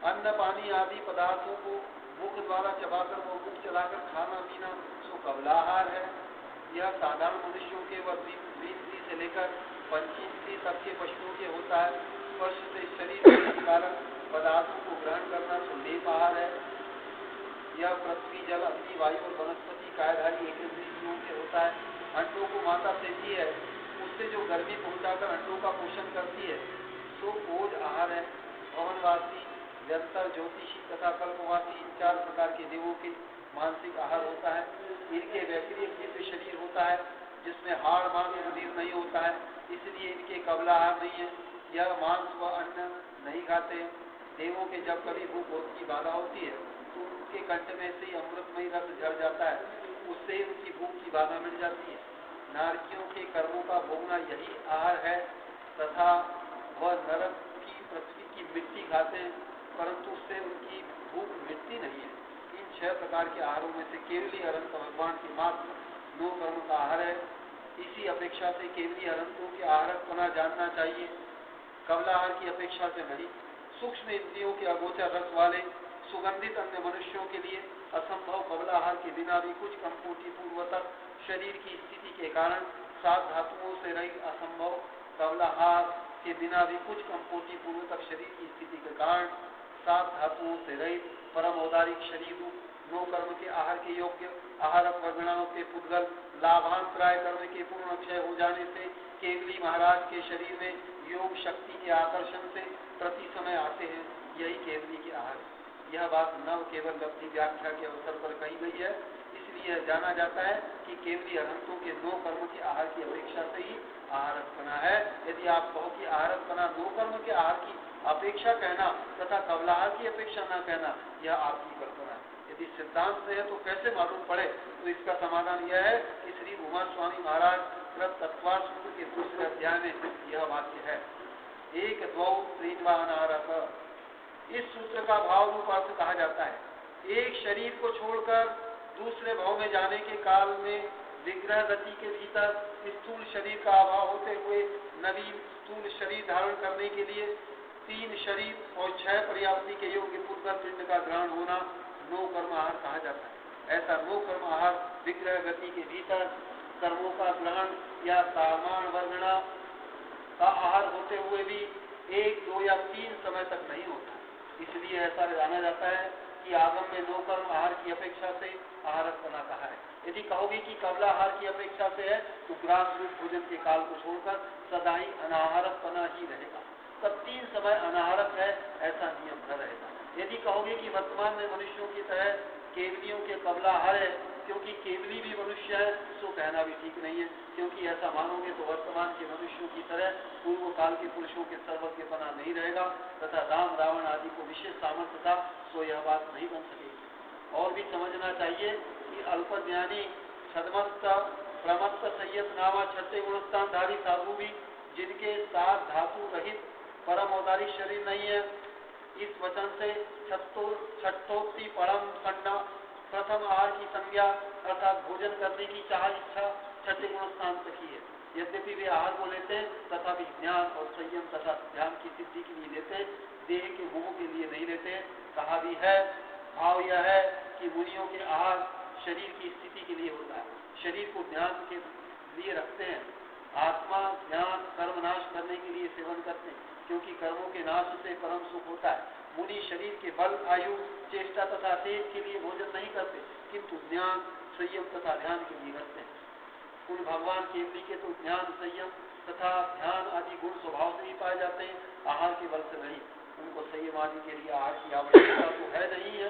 अन्न पानी आदि पदार्थों को मुख द्वारा चबाकर व मुख चलाकर खाना पीना सो कबलाहार है। यह साधारण मनुष्यों के व द्विइंद्रिय से लेकर पंचेंद्रिय तक के पशुओं के होता है। स्पर्श से शरीर के कारण पदार्थों को ग्रहण करना सो लेप आहार है। यह पृथ्वी, जल, अग्नि, वायु और वनस्पति कायधारी एकेंद्रिय जीवों के होता है। अंडों को माता देती है, उससे जो गर्मी पहुंचाकर अंडों का पोषण करती है सो ओज आहार है। पवनवासी, व्यंतर, ज्योतिषी तथा कल्पवासी 4 प्रकार के देवों के मानसिक आहार होता है। इनके वैक्रिय दिव्य शरीर होता है जिसमें हाड़ मांस रुधिर नहीं होता है, इसलिए इनके कबला आहार नहीं है। यह मांस व अन्न नहीं खाते। देवों के जब कभी भूख की बाधा होती है तो उनके कंठ में से अमृतमय रस झड़ जाता है, उससे ही उनकी भूख की बाधा मिट जाती है। नारकियों के कर्मों का भोगना यही आहार है तथा वह नरक की पृथ्वी की मिट्टी खाते हैं, परंतु उससे उनकी भूख मिटती नहीं है। इन 6 प्रकार के आहारों में से केवली अनंत भगवान के मात्र 9 कर्म का आहार है। इसी अपेक्षा से केवली अनंतों के आहारक बना जानना चाहिए, कबलाहार की अपेक्षा से नहीं। सूक्ष्म इंद्रियों के अगोचर रस वाले सुगंधित अन्य मनुष्यों के लिए असंभव कबलाहार के बिना भी कुछ कंपोटी पूर्वतक शरीर की स्थिति के कारण 7 धातुओं से रहित असंभव कबलाहार के बिना भी कुछ कंपोटी पूर्वतक शरीर की स्थिति के कारण 7 धातुओं से रहित परम औदारिक शरीर 9 कर्म के आहार के योग्य आहारक वर्गणाओं के पुद्गल लाभांतराय कर्म के पूर्ण क्षय हो जाने से केवली महाराज के शरीर में योग शक्ति के आकर्षण से प्रति समय आते हैं। यही केवली के आहार है। यह बात नव केवल लब्धि व्याख्या के अवसर पर कही गई है, इसलिए जाना जाता है कि केवली अनंतों के 9 कर्म के आहार की अपेक्षा से ही आहारक बना है। यदि आप कहो कि आहारक बना 9 कर्म के आहार की अपेक्षा कहना तथा कबलाहार की अपेक्षा न कहना, यह आपकी कल्पना है। यदि सिद्धांत से है तो कैसे मालूम पड़े? तो इसका समाधान यह है कि श्री उमा स्वामी महाराज तत्वार सूत्र के 2 अध्याय में यह वाक्य है, एक द्वौ त्रीन्वा अनारक। इस सूत्र का भाव रूप अर्थ कहा जाता है, एक शरीर को छोड़कर दूसरे भाव में जाने के काल में विग्रह गति के भीतर स्थूल शरीर का अभाव होते हुए नवीन स्थूल शरीर धारण करने के लिए 3 शरीर और 6 पर्याप्ति के योग्य पुत्र पिंड का ग्रहण होना नो कर्म आहार कहा जाता है। ऐसा नो कर्म आहार विग्रह गति के भीतर कर्मों का ग्रहण या सामान वर्गणा का आहार होते हुए भी 1, 2 या 3 समय तक नहीं होता। इसलिए ऐसा जाना जाता है कि आगम में नो कर्म आहार की अपेक्षा से आहारकपना कहा है। यदि कहोगे कि कबलाहार की अपेक्षा से है तो ग्रास रूप भोजन के काल को छोड़कर सदा ही अनाहारकपना ही रहेगा, तब 3 समय अनाहारक है ऐसा नियम न रहेगा। यदि कहोगे कि वर्तमान में मनुष्यों की तरह केवलियों के कबलाहार है क्योंकि केवली भी मनुष्य है, तो कहना भी ठीक नहीं है, क्योंकि ऐसा मानोगे तो वर्तमान के मनुष्यों की तरह पूर्व काल के पुरुषों के सर्वज्ञपना नहीं रहेगा तथा राम रावण आदि को विशेष सामर्थ्य था, तो यह बात नहीं बन सकेगी। और भी समझना चाहिए कि अल्पज्ञानी छदमस्त प्रमत्त संयत नामा 6 गुणस्थानधारी साधु भी जिनके साथ धातु रहित परम औदारिक शरीर नहीं है, इस वचन से छठोत्ति परम खंडा प्रथम आहार की संज्ञा अर्थात भोजन करने की चाह इच्छा 6 गुणस्थान तक ही है। यद्यपि वे आहार को लेते हैं तथापि ज्ञान और संयम तथा ध्यान की सिद्धि के लिए लेते, देह के मोह के लिए नहीं लेते। कहा भी है, भाव यह है कि मुनियों के आहार शरीर की स्थिति के लिए होता है, शरीर को ध्यान के लिए रखते हैं। आत्मा ज्ञान कर्म नाश करने के लिए सेवन करते हैं, क्योंकि कर्मों के नाश से परम सुख होता है। मुनि शरीर के बल आयु चेष्टा तथा तेज के लिए भोजन नहीं करते, किंतु ज्ञान संयम तथा ध्यान के लिए करते हैं। उन भगवान केवली के तो ज्ञान संयम तथा ध्यान आदि गुण स्वभाव से ही पाए जाते हैं, आहार के बल से नहीं। उनको संयम आदि के लिए आहार की आवश्यकता तो है नहीं है,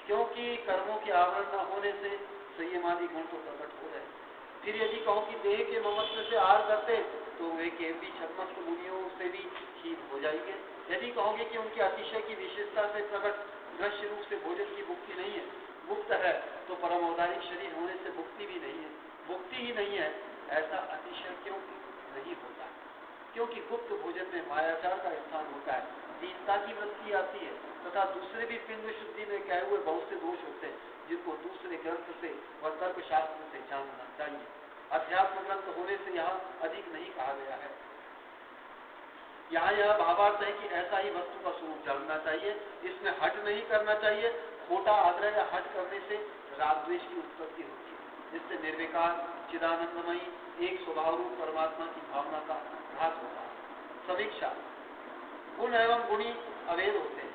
क्योंकि कर्मों के आवरण न होने से संयम आदि गुण तो प्रकट हो रहे। फिर यदि कहो कि देह के ममत्व से आहार करते तो वे केवली छदमस्त मुनियों से भी हीन हो जाएंगे। यदि कहोगे कि उनके अतिशय की विशेषता से प्रकट दृश्य रूप से भोजन की मुक्ति नहीं है, मुक्त है, तो परम औदारिक शरीर होने से मुक्ति भी नहीं है, मुक्ति ही नहीं है, ऐसा अतिशय क्यों नहीं होता? क्योंकि गुप्त भोजन में मायाचार का स्थान होता है, दीनता की वृत्ति आती है तथा दूसरे भी पिंड शुद्धि में कहे हुए बहुत से दोष होते हैं, जिनको दूसरे ग्रंथ से व तर्क शास्त्र से जानना चाहिए। अध्यात्म ग्रंथ होने से यहाँ अधिक नहीं कहा गया है। यहाँ यह भावार्थ है कि ऐसा ही वस्तु का स्वरूप जानना चाहिए, इसमें हट नहीं करना चाहिए। खोटा आग्रह या हट करने से राग द्वेष की उत्पत्ति होती है, जिससे निर्विकार चिदानंदमयी एक स्वभाव रूप परमात्मा की भावना का घात होता है। समीक्षा, गुण एवं गुणी अभेद होते हैं।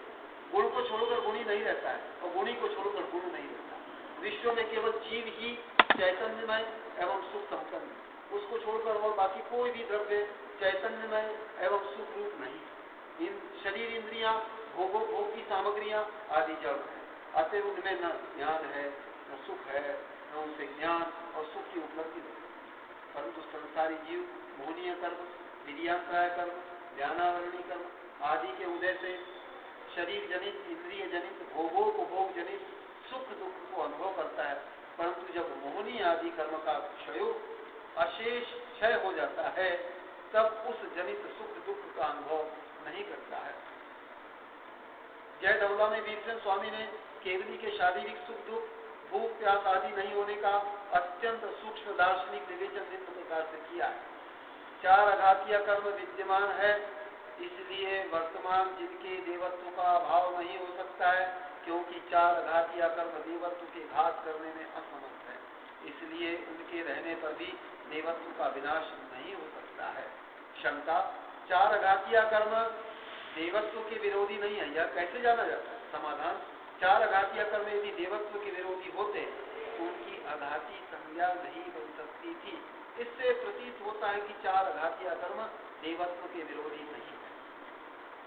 गुण को छोड़कर गुणी नहीं रहता है और गुणी को छोड़कर गुण नहीं रहता। विश्व में केवल जीव ही चैतन्यमय एवं सुख संपन्न, उसको छोड़कर और बाकी कोई भी द्रव्य चैतन्यमय एवं सुख रूप नहीं। इन शरीर इंद्रियां भोग की सामग्रियां आदि जड़ है, अतः उनमें न ज्ञान है न सुख है, न उनसे ज्ञान और सुख की उपलब्धि होती है। परंतु संसारी जीव मोहनीय कर्म, विद्याश्रय कर्म, ज्ञानावरणी कर्म आदि के उदय से शरीर जनित इंद्रिय जनित भोग जनित सुख दुख को अनुभव करता है, परंतु जब मोहनी आदि कर्म का अशेष क्षय हो जाता है तब उस जनित सुख दुख का अनुभव नहीं करता है। जय दौला में वीरचंद स्वामी ने केवली के शारीरिक सुख दुख भूख प्यास आदि नहीं होने का अत्यंत सूक्ष्म दार्शनिक विवेचन निम्न प्रकार से किया है। 4 आघातीय कर्म विद्यमान है, इसलिए वर्तमान जिनके देवत्व का अभाव नहीं हो सकता है, क्योंकि 4 आघातीय कर्म देवत्व के घात करने में असमर्थ है, इसलिए उनके रहने पर भी देवत्व का विनाश नहीं हो सकता है। शंका, 4 आघातीय कर्म देवत्व के विरोधी नहीं है, यह कैसे जाना जाता है? समाधान, 4 आघातीय कर्म यदि देवत्व के विरोधी होते तो उनकी आघाती संज्ञा नहीं बन सकती थी। इससे प्रतीत होता है कि 4 आघातीय कर्म देवत्व के विरोधी नहीं है।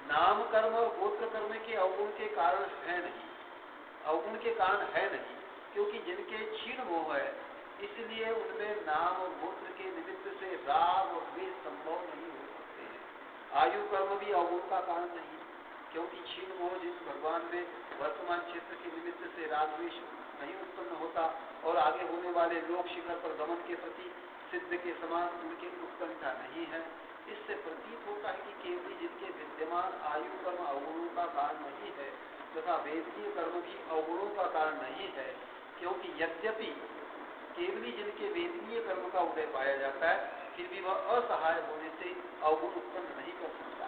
नाम कर्म और गोत्र कर्म के अवगुण के कारण है नहीं, अवगुण के कारण है नहीं, क्योंकि जिनके क्षीण मोह है इसलिए उनमें नाम और गोत्र के निमित्त से राग और द्वेष संभव नहीं हो सकते हैं। आयु कर्म भी अवगुण का कारण नहीं, क्योंकि क्षीण मोह जिस भगवान में वर्तमान क्षेत्र के निमित्त से राग द्वेष नहीं उत्पन्न होता और आगे होने वाले लोक शिखर पर गमन के प्रति सिद्ध के समान उनकी उत्कंठा नहीं है। इससे प्रतीत होता है कि केवल जिनके विद्यमान आयु कर्म अवगुणों का कारण नहीं है तथा वेदीय कर्म भी अवगुणों का कारण नहीं है, क्योंकि यद्यपि केवली जिनके वेदनीय कर्म का उदय पाया जाता है, फिर भी वह असहाय होने से अवगुण उत्पन्न नहीं कर सकता।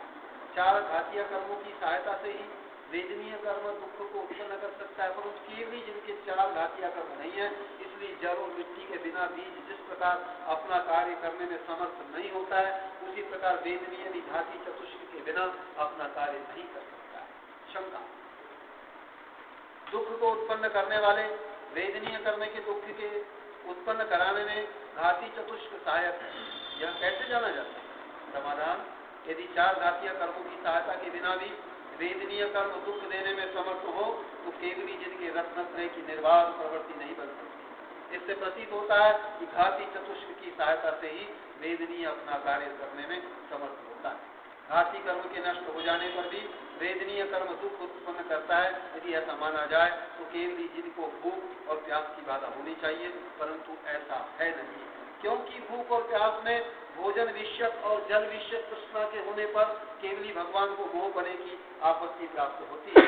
4 घातीय कर्मों की सहायता से ही वेदनीय कर्म दुख को उत्पन्न कर सकता है, परंतु केवली जिनके 4 घातीय कर्म नहीं है, इसलिए जल और मिट्टी के बिना बीज जिस प्रकार अपना कार्य करने में समर्थ नहीं होता है, उसी प्रकार वेदनीय भी घाती चतुष्क के बिना अपना कार्य नहीं कर सकता है। शंका, दुख को उत्पन्न करने वाले वेदनीय कर्म के दुख के उत्पन्न कराने में घाती चतुष्क सहायक है, यह कैसे जाना जाता है? समाधान, यदि 4 घातीय कर्मों की सहायता के बिना भी वेदनीय कर्म दुख देने में समर्थ हो, तो केवली जिनके रत्नत्रय की निर्वाध प्रवृत्ति नहीं बन सकती। इससे प्रतीत होता है कि घाती चतुष्क की सहायता से ही वेदनीय अपना कार्य करने में समर्थ होता है। घाती कर्म के नष्ट हो जाने पर भी वेदनीय कर्म दुख उत्पन्न करता है। यदि ऐसा माना जाए तो केवली जिनको भूख और प्यास की बाधा होनी चाहिए, परंतु ऐसा है नहीं, क्योंकि भूख और प्यास में भोजन विषयक और जल विषयक तृष्णा के होने पर केवली भगवान को मोह बने की आपत्ति प्राप्त होती है।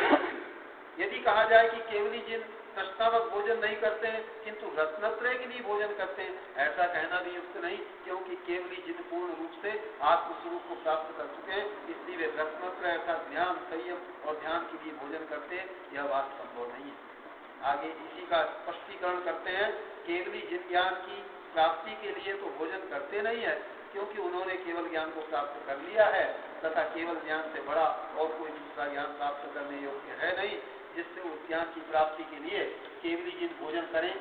यदि कहा जाए कि केवली जिन तृष्णावक भोजन नहीं करते हैं किंतु रत्नत्रय के लिए भोजन करते हैं, ऐसा कहना भी युक्त नहीं, क्योंकि केवली जिन पूर्ण रूप से आत्मस्वरूप को प्राप्त कर चुके हैं, इसलिए वे रत्नत्रय अर्थात ज्ञान, संयम और ध्यान के लिए भोजन करते हैं, यह बात संभव नहीं है। आगे इसी का स्पष्टीकरण करते हैं, केवली जिन ज्ञान की प्राप्ति के लिए तो भोजन करते नहीं है, क्योंकि उन्होंने केवल ज्ञान को प्राप्त कर लिया है तथा केवल ज्ञान से बड़ा और कोई दूसरा ज्ञान प्राप्त करने योग्य है नहीं, जिससे उस ज्ञान की प्राप्ति के लिए केवली जिन भोजन करें,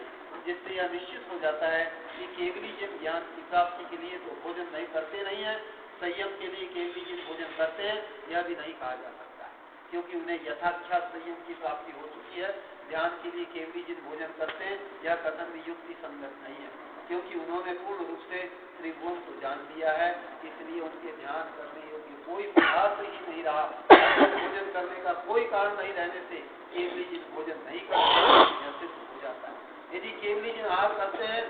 जिससे यह निश्चित हो जाता है कि केवली जिन ज्ञान की प्राप्ति के लिए तो भोजन नहीं करते नहीं है, संयम के लिए केवली जिन भोजन करते हैं, यह भी नहीं कहा जा सकता है, क्योंकि उन्हें यथाख्यात संयम की प्राप्ति हो चुकी है। ध्यान के लिए केवली जिन भोजन करते हैं, यह कथन भी युक्ति संगत नहीं है, क्योंकि उन्होंने पूर्ण रूप से त्रिभुवन को जान लिया है, इसलिए उनके ध्यान करने योग्य कोई पदार्थ ही नहीं रहा। भोजन करने का कोई कारण नहीं रहने से केवली जिन भोजन नहीं करते यह सिद्ध हो जाता है। यदि केवली जिन आहार करते हैं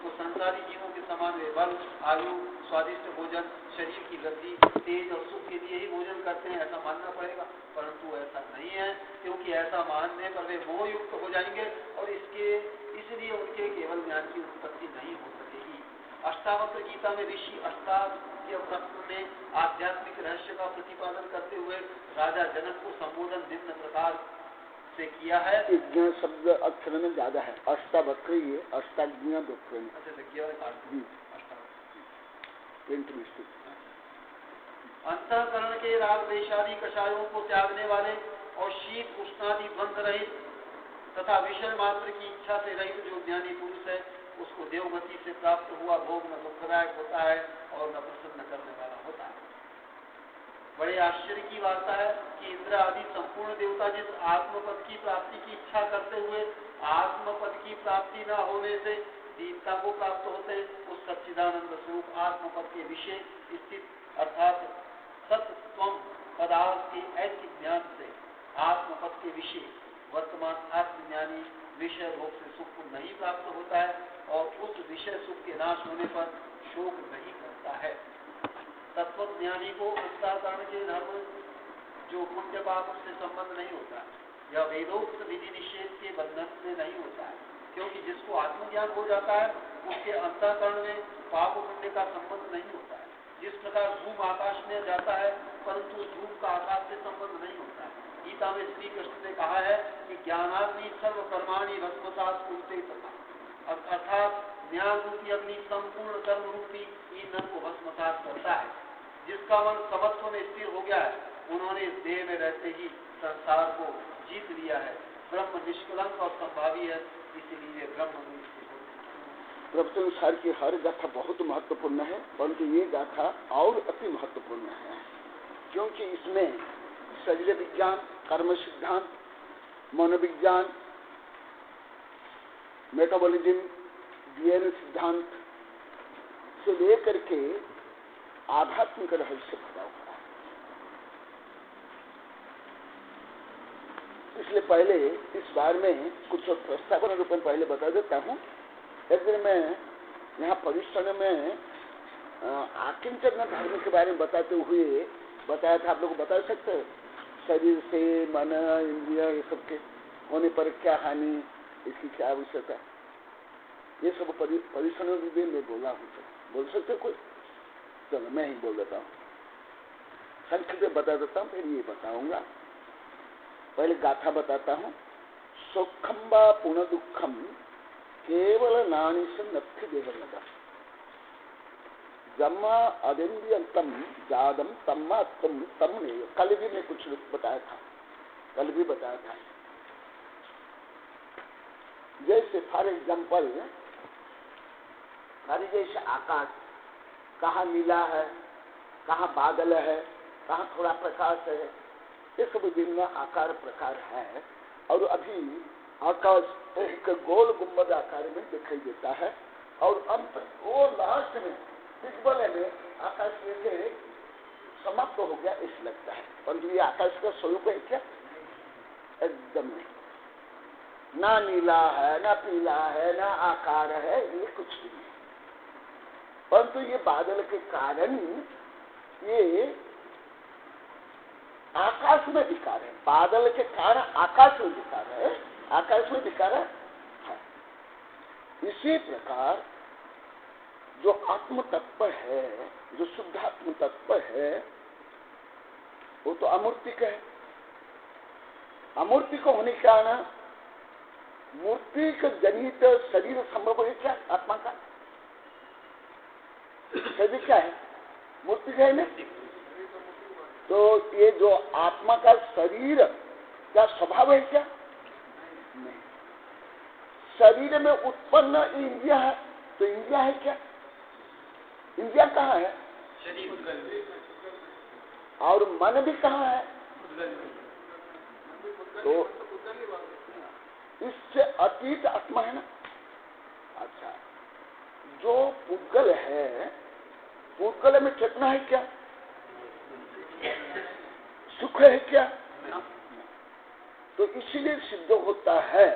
तो संसारी जीवों के समान वे बल, आयु, स्वादिष्ट भोजन, शरीर की वृद्धि, तेज और सुख के लिए ही भोजन करते हैं, ऐसा मानना पड़ेगा, परंतु ऐसा नहीं है, क्योंकि ऐसा मानने पर वे मोहयुक्त हो जाएंगे और इसलिए उनके केवल ज्ञान की उत्पत्ति नहीं हो सकेगी। अष्टावक्र गीता में ऋषि अष्टावक्र व्रत में आध्यात्मिक रहस्य का प्रतिपादन करते हुए राजा जनक को संबोधन निम्न प्रकार से किया है। ज्ञान शब्द अक्षर में ज्यादा है, अष्टावक्र ये अष्टाज्ञ वक्र में। अंतःकरण के राग द्वेषादि कषायों को त्यागने वाले और शीत उष्णादि द्वंद रहित तथा विषय मात्र की इच्छा से रहित जो ज्ञानी पुरुष है, उसको देवगति से प्राप्त हुआ भोग न दुखदायक होता है और न प्रसन्न करने वाला होता है। बड़े आश्चर्य की वार्ता है कि इंद्र आदि संपूर्ण देवता जिस आत्मपद की प्राप्ति की इच्छा करते हुए आत्मपद की प्राप्ति न होने से दीनता को प्राप्त होते हैं, उस सच्चिदानंद स्वरूप आत्मपद के विषय स्थित अर्थात सत्त्वम पदार्थ के ऐसे ज्ञान से आत्मपद के विषय वर्तमान आत्मज्ञानी विषय भोग से सुख को नहीं प्राप्त होता है और उस विषय सुख के नाश होने पर शोक नहीं करता है। तत्वज्ञानी को अंतःकरण के धर्म जो पुण्य पाप से संबंध नहीं होता, यह वेदोक्त विधि निषेध के बंधन से नहीं होता है, क्योंकि जिसको आत्मज्ञान हो जाता है उसके अंतःकरण में पाप पुण्य का संबंध नहीं होता है। जिस प्रकार धूम आकाश में जाता है परंतु धूम का आकाश से संबंध नहीं होता है। गीता में श्री कृष्ण ने कहा है कि ज्ञानाग्नि सर्व कर्माणि भस्मसात् कुरुते तथा, अर्थात ज्ञान रूपी अग्नि संपूर्ण कर्म रूपी ईंधन को भस्मसात करता है। जिसका मन समत्व में स्थिर हो गया है, उन्होंने इस देह में रहते ही संसार को जीत लिया है। ब्रह्म निष्कलंक और संभावी है, इसीलिए ब्रह्म में स्थित होते हैं। प्रवचन सार की हर गाथा बहुत महत्वपूर्ण है, परंतु ये गाथा और अति महत्वपूर्ण है, क्योंकि इसमें शरीर विज्ञान, कर्म सिद्धांत, मनोविज्ञान, मेटाबॉलिज्म, डीएनए सिद्धांत से लेकर के आध्यात्मिक रहस्य भरा हुआ है। इसलिए पहले इस बार में कुछ प्रस्तावना रूप में पहले बता देता हूँ। एक दिन मैं यहाँ परिश्रम में आकिंचन धर्म के बारे में बताते हुए बताया था, आप लोग बता सकते हैं शरीर से मन, इंद्रिय, ये सब के होने पर क्या हानि, इसकी क्या आवश्यकता? ये सब परिश्रम भी मैं बोला हूँ, बोल सकते कोई? चलो मैं ही बोल देता हूँ, संक्षिप्त में बता देता हूँ, फिर ये बताऊंगा। पहले गाथा बताता हूँ। सुखम व पुनः दुखम केवल नानी से नथि देवलगा जमा अदिंद्यंतम जादम तम्मा तुम तम ने। कल भी मैं कुछ बताया था। जैसे फॉर एग्जाम्पल, जैसे आकाश कहाँ नीला है, कहाँ बादल है, कहाँ थोड़ा प्रकाश है, ये सब विभिन्न आकार प्रकार है। और अभी आकाश एक गोल गुंबद आकार में दिखाई देता है, और अंत वो लास्ट में दिग्बलय में आकाश से समाप्त हो गया ऐसा लगता है। परंतु ये आकाश का स्वरूप है क्या? एकदम नहीं। ना नीला है, ना पीला है, ना आकार है, ये कुछ भी नहीं। परंतु ये बादल के कारण ये आकाश में विकार है। बादल के कारण आकाश में विकार है, आकाश में विकार है। इसी प्रकार जो आत्म तत्व है, जो शुद्ध आत्म तत्व है, वो तो अमूर्तिक है। अमूर्तिक होने के कारण मूर्तिक जनित शरीर संभव है क्या? आत्मा का शरीर क्या है? मूर्तिक है ना? तो ये जो आत्मा का शरीर क्या स्वभाव है क्या? नहीं। शरीर में उत्पन्न इंद्रिया है, तो इंद्रिया है क्या? इंद्रिया कहाँ है? और मन भी कहाँ है? तो इससे अतीत आत्मा है ना। अच्छा, जो पुद्गल है, पुद्गल में चेतना है क्या? सुख है क्या? तो इसीलिए सिद्ध होता है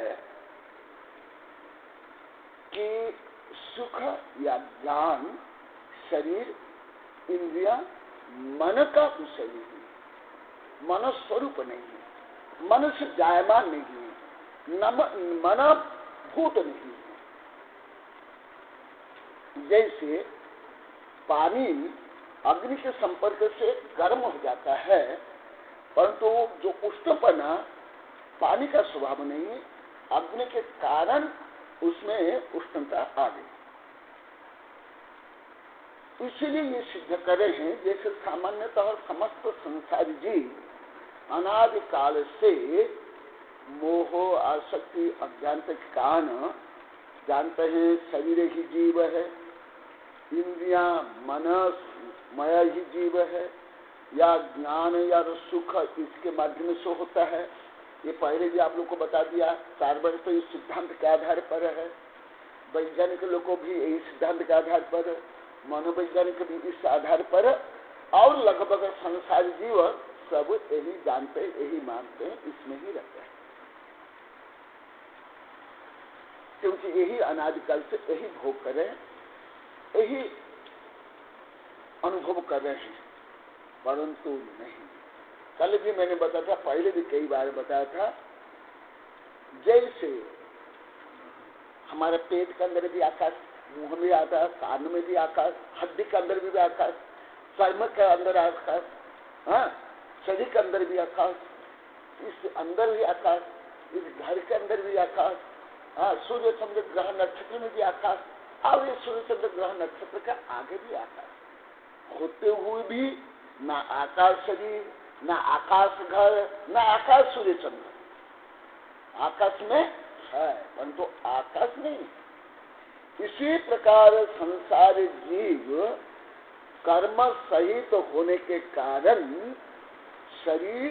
कि सुख या ज्ञान शरीर, इंद्रिया, मन का विषय नहीं, मन स्वरूप नहीं है, मन से जायमान नहीं है, मन भूत नहीं है। जैसे पानी अग्नि के संपर्क से गर्म हो जाता है, परंतु जो उष्णपना पानी का स्वभाव नहीं है, अग्नि के कारण उसमें उष्णता आ गई। इसीलिए ये सिद्ध करे हैं, जैसे सामान्यतः समस्त संसार जीव अनादि काल से मोह, आसक्ति, अज्ञानता के कारण जानते हैं शरीर ही जीव है, इंद्रियां, मन, मय ही जीव है, या ज्ञान या सुख इसके माध्यम से होता है। ये पहले भी आप लोग को बता दिया। 4 वर्ष तो इस सिद्धांत के आधार पर है, वैज्ञानिक लोगों भी यही सिद्धांत के आधार पर, मनोवैज्ञानिक भी इस आधार पर, और लगभग संसार जीव सब यही जानते, यही मानते हैं, इसमें ही रहते हैं, क्योंकि यही अनादिकाल से यही भोग कर रहे हैं, यही अनुभव कर रहे हैं। परंतु नहीं, कल भी मैंने बताया था, पहले भी कई बार बताया था, जैसे हमारे पेट के अंदर भी आकाश, मुंह में आकाश, कान में भी आकाश, हड्डी के अंदर भी आकाश, चर्म के अंदर आकाश, हाँ, शरीर के अंदर भी आकाश, इस अंदर भी आकाश, इस घर के अंदर भी आकाश, हाँ, सूर्य चंद्र ग्रह नक्षत्र में भी आकाश, और ये सूर्य चंद्र ग्रह नक्षत्र का आगे भी आकाश होते हुए भी ना आकाश शरीर, ना आकाश घर, ना आकाश सूर्य चंद्र। आकाश में है परंतु आकाश नहीं। इसी प्रकार संसार जीव कर्म सहित होने के कारण शरीर,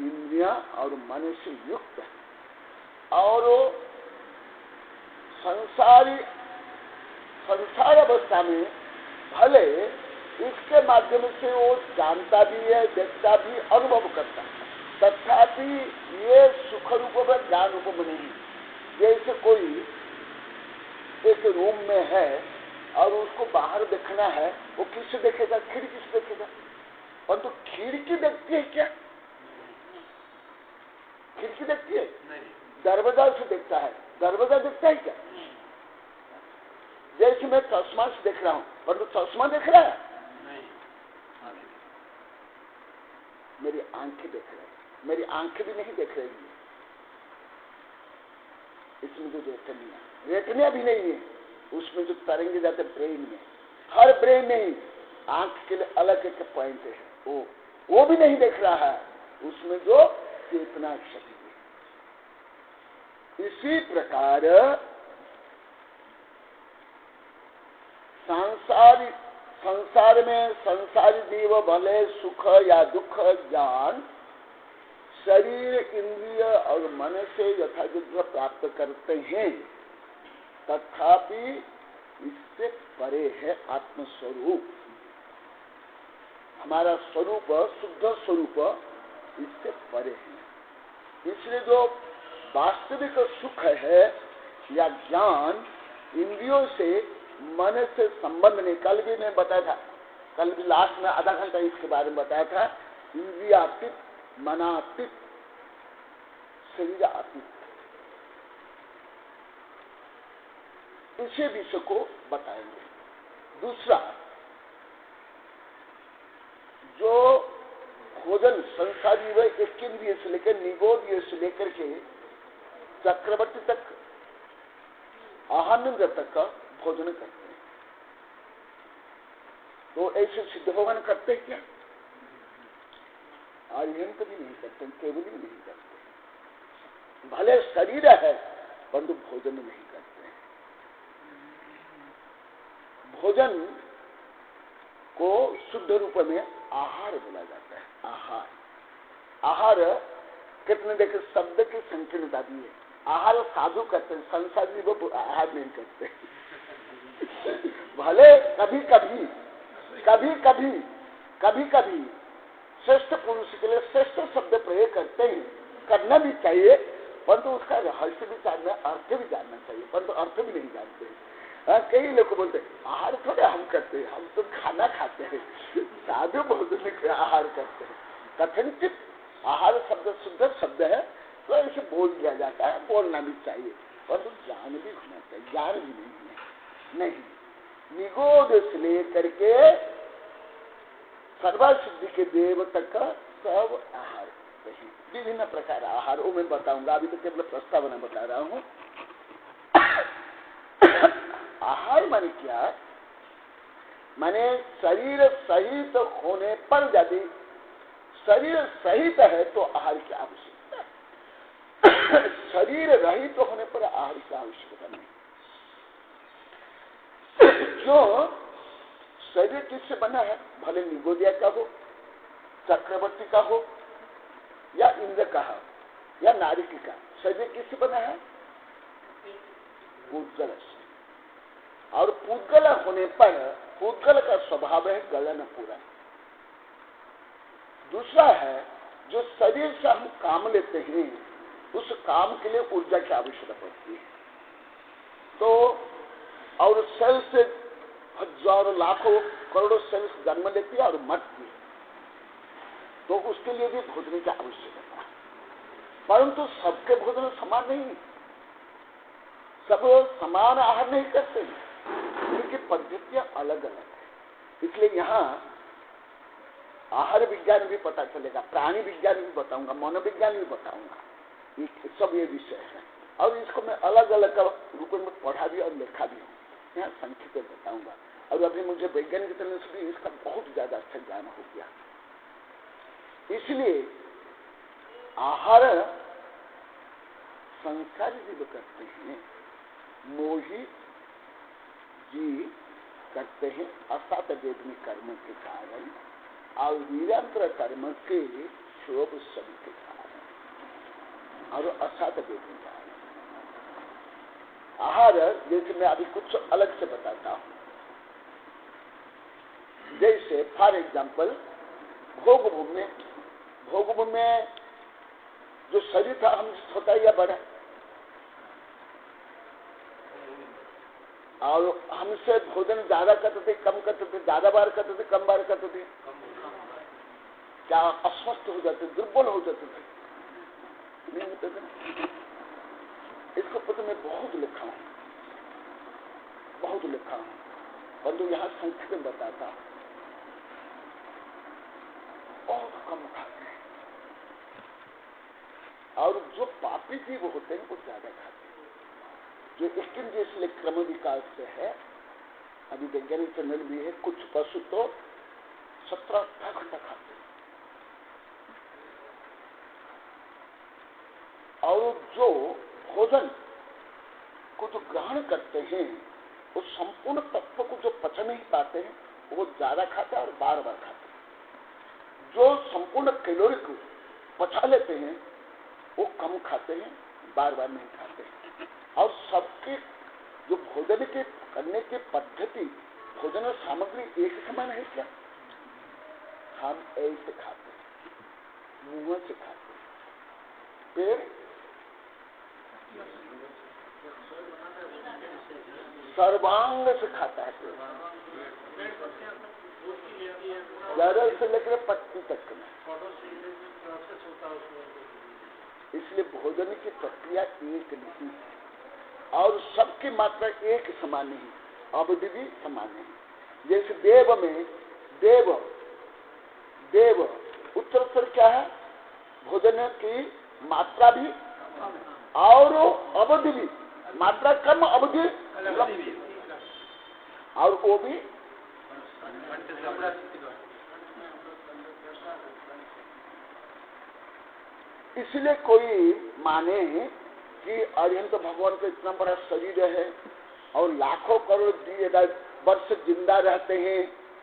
इंद्रियां और मन से युक्त है, और संसार अवस्था में भले इसके माध्यम से वो जानता भी है, देखता भी, अनुभव करता है, तथापि ये सुख रूप में ज्ञान रूप में नहीं। जैसे कोई एक रूम में है और उसको बाहर देखना है, वो किससे देखेगा? खिड़की से देखेगा। परंतु खिड़की देखती है क्या? खिड़की देखती है? दरवाजा से देखता है, दरवाजा दिखता है क्या? जैसे मैं चश्मा से देख रहा हूं, पर तो चश्मा देख रहा है, मेरी आंखें देख रही है, मेरी आंखें भी नहीं देख रही है। इसमें जो रेटनिया भी नहीं है, उसमें जो तरंगे जाते ब्रेन में, हर ब्रेन में ही आंख के लिए अलग एक पॉइंट है, वो भी नहीं देख रहा है, उसमें जो चेतना शक्ति है। इसी प्रकार संसार में संसारी जीव भले सुख या दुख ज्ञान शरीर इंद्रिय और मन से यथायोग्य प्राप्त करते हैं, तथापि इससे परे है आत्मस्वरूप। हमारा स्वरूप, शुद्ध स्वरूप इससे परे है। इसलिए जो वास्तविक सुख है या ज्ञान इंद्रियों से मन से संबंध नहीं। कल भी मैं बताया था, कल भी लास्ट में आधा घंटा इसके बारे में बताया था, इंद्रियातीत, मनातीत, शरीरातीत, इसे विषय को बताएंगे। दूसरा, जो भोजन संसारी व एक इंद्रिय से लेकर निगोद्रिय से लेकर के चक्रवर्ती तक, आहार तक का भोजन करते हैं, तो ऐसे सिद्ध भवन करते हैं क्या? आर्यंत भी नहीं करते, केवल भी नहीं करते। भले शरीर है परंतु भोजन नहीं करते। भोजन को शुद्ध रूप में आहार बोला जाता है। आहार कितने देखे शब्द की संकीर्णता दी है। आहार साधु करते हैं, संसारी वो आहार नहीं करते। भले कभी कभी श्रेष्ठ पुरुष के लिए श्रेष्ठ शब्द प्रयोग करते हैं, करना भी चाहिए, परंतु उसका रहस्य भी जानना, अर्थ भी जानना चाहिए, परंतु अर्थ भी नहीं जानते। कई लोग बोलते आहार थोड़े हम करते हैं, हम तो खाना खाते हैं, साधु भोजन के आहार करते हैं। कथनचित आहार शब्द शुद्ध शब्द है, तो ऐसे बोल दिया जाता है, बोलना भी चाहिए, परंतु ज्ञान भी होना चाहिए। ज्ञान भी नहीं है। निगोद से लेकर के सर्वसिद्धि के देव तक का सब आहार है। विभिन्न प्रकार आहार वो मैं बताऊंगा, अभी तो केवल प्रस्तावना बता रहा हूं। आहार माने क्या? माने शरीर सहित होने पर, यदि शरीर सहित है तो आहार की आवश्यकता है। शरीर रहित होने पर आहार की आवश्यकता नहीं। जो शरीर किससे बना है, भले निगोदिया का हो, चक्रवर्ती का हो, या इंद्र का हो, या नारिकी का, शरीर किससे बना है? पूतगल से। और पूतगल होने पर पूतगल का स्वभाव है गलन पूरा। दूसरा है, जो शरीर से हम काम लेते हैं, उस काम के लिए ऊर्जा की आवश्यकता पड़ती है। तो और सेल से हजारों लाखों करोड़ों सेल्स जन्म लेती है और मरती है, तो उसके लिए भी भोजन की आवश्यकता है। परंतु सबके भोजन समान नहीं, सब समान आहार नहीं करते, उनकी पद्धतियां अलग अलग है। इसलिए यहाँ आहार विज्ञान भी पता चलेगा, प्राणी विज्ञान भी बताऊंगा, मनोविज्ञान भी बताऊंगा, सब ये विषय है। और इसको मैं अलग अलग रूप में पढ़ा भी और लिखा भी हूँ, यहाँ संक्षिप्त बताऊंगा। और अभी मुझे वैज्ञानिक तरह से भी इसका बहुत ज्यादा अच्छा ज्ञान हो गया। इसलिए आहार संसारी जीव करते हैं, मोही जी करते हैं असत वेदनी कर्म के कारण और निरंतर कर्म के शोभ सब के कारण और असत वेदनी कारण। आहार जैसे मैं अभी कुछ अलग से बताता हूं, जैसे फॉर एग्जाम्पल भोग भूमि में जो शरीर था हम छोटा या बड़ा, और हमसे भोजन ज्यादा करते थे, कम करते थे, ज्यादा बार करते थे, कम बार करते थे, क्या अस्वस्थ हो जाते, दुर्बल हो जाते थे, नहीं होते थे। इसको तो मैं बहुत लिखा हूँ, परंतु यहाँ संक्षिप्त में बताता हूँ। बहुत कम खाते हैं, और जो पापी जीव होते हैं वो ज्यादा खाते हैं। जो स्किन इसलिए क्रम विकास से है, अभी वैज्ञानिक चैनल भी है, कुछ पशु तो 17-18 घंटा खाते हैं, और जो भोजन को जो ग्रहण करते हैं वो संपूर्ण तत्व को जो पच नहीं पाते हैं वो ज्यादा खाते हैं और बार बार खाते हैं। जो संपूर्ण कैलोरी को पचा लेते हैं वो कम खाते हैं, बार बार नहीं खाते हैं। और सबके जो भोजन के करने की पद्धति, भोजन और सामग्री एक समान है क्या? हम ऐसे खाते हैं, मुंह से खाते हैं, पेड़ सर्वांग से खाता है, जड़ल से लेकर पत्ती तक में। इसलिए भोजन की प्रक्रिया एक नहीं है और सबकी मात्रा एक समान नहीं, अवधि भी समान नहीं। जैसे देव में देव उत्तर क्या है? भोजन की मात्रा भी और अवधि भी, मात्रा कम अवधि लंबी, और वो भी इसलिए कोई माने कि अरे तो भगवान का इतना बड़ा शरीर है और लाखों करोड़ वर्ष जिंदा रहते हैं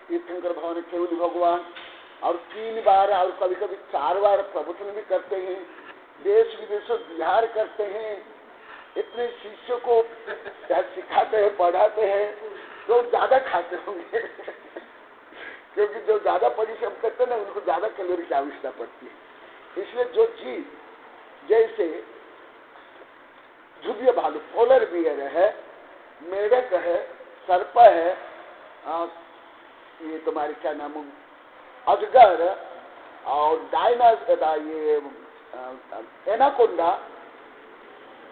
तीर्थंकर भगवान केवल भगवान, और 3 बार और कभी कभी 4 बार प्रवचन भी करते हैं, देश विदेशों विहार करते हैं, इतने शिष्यों को सिखाते हैं, पढ़ाते हैं, तो ज्यादा खाते होंगे क्योंकि जो ज्यादा परिश्रम करते हैं ना उनको ज्यादा कैलोरी की आवश्यकता पड़ती है। इसलिए जो चीज जैसे ध्रुवीय भालू, पोलर बियर है, मेढक है, सर्प है, ये तुम्हारे क्या नाम, अजगर और ये एनाकोंडा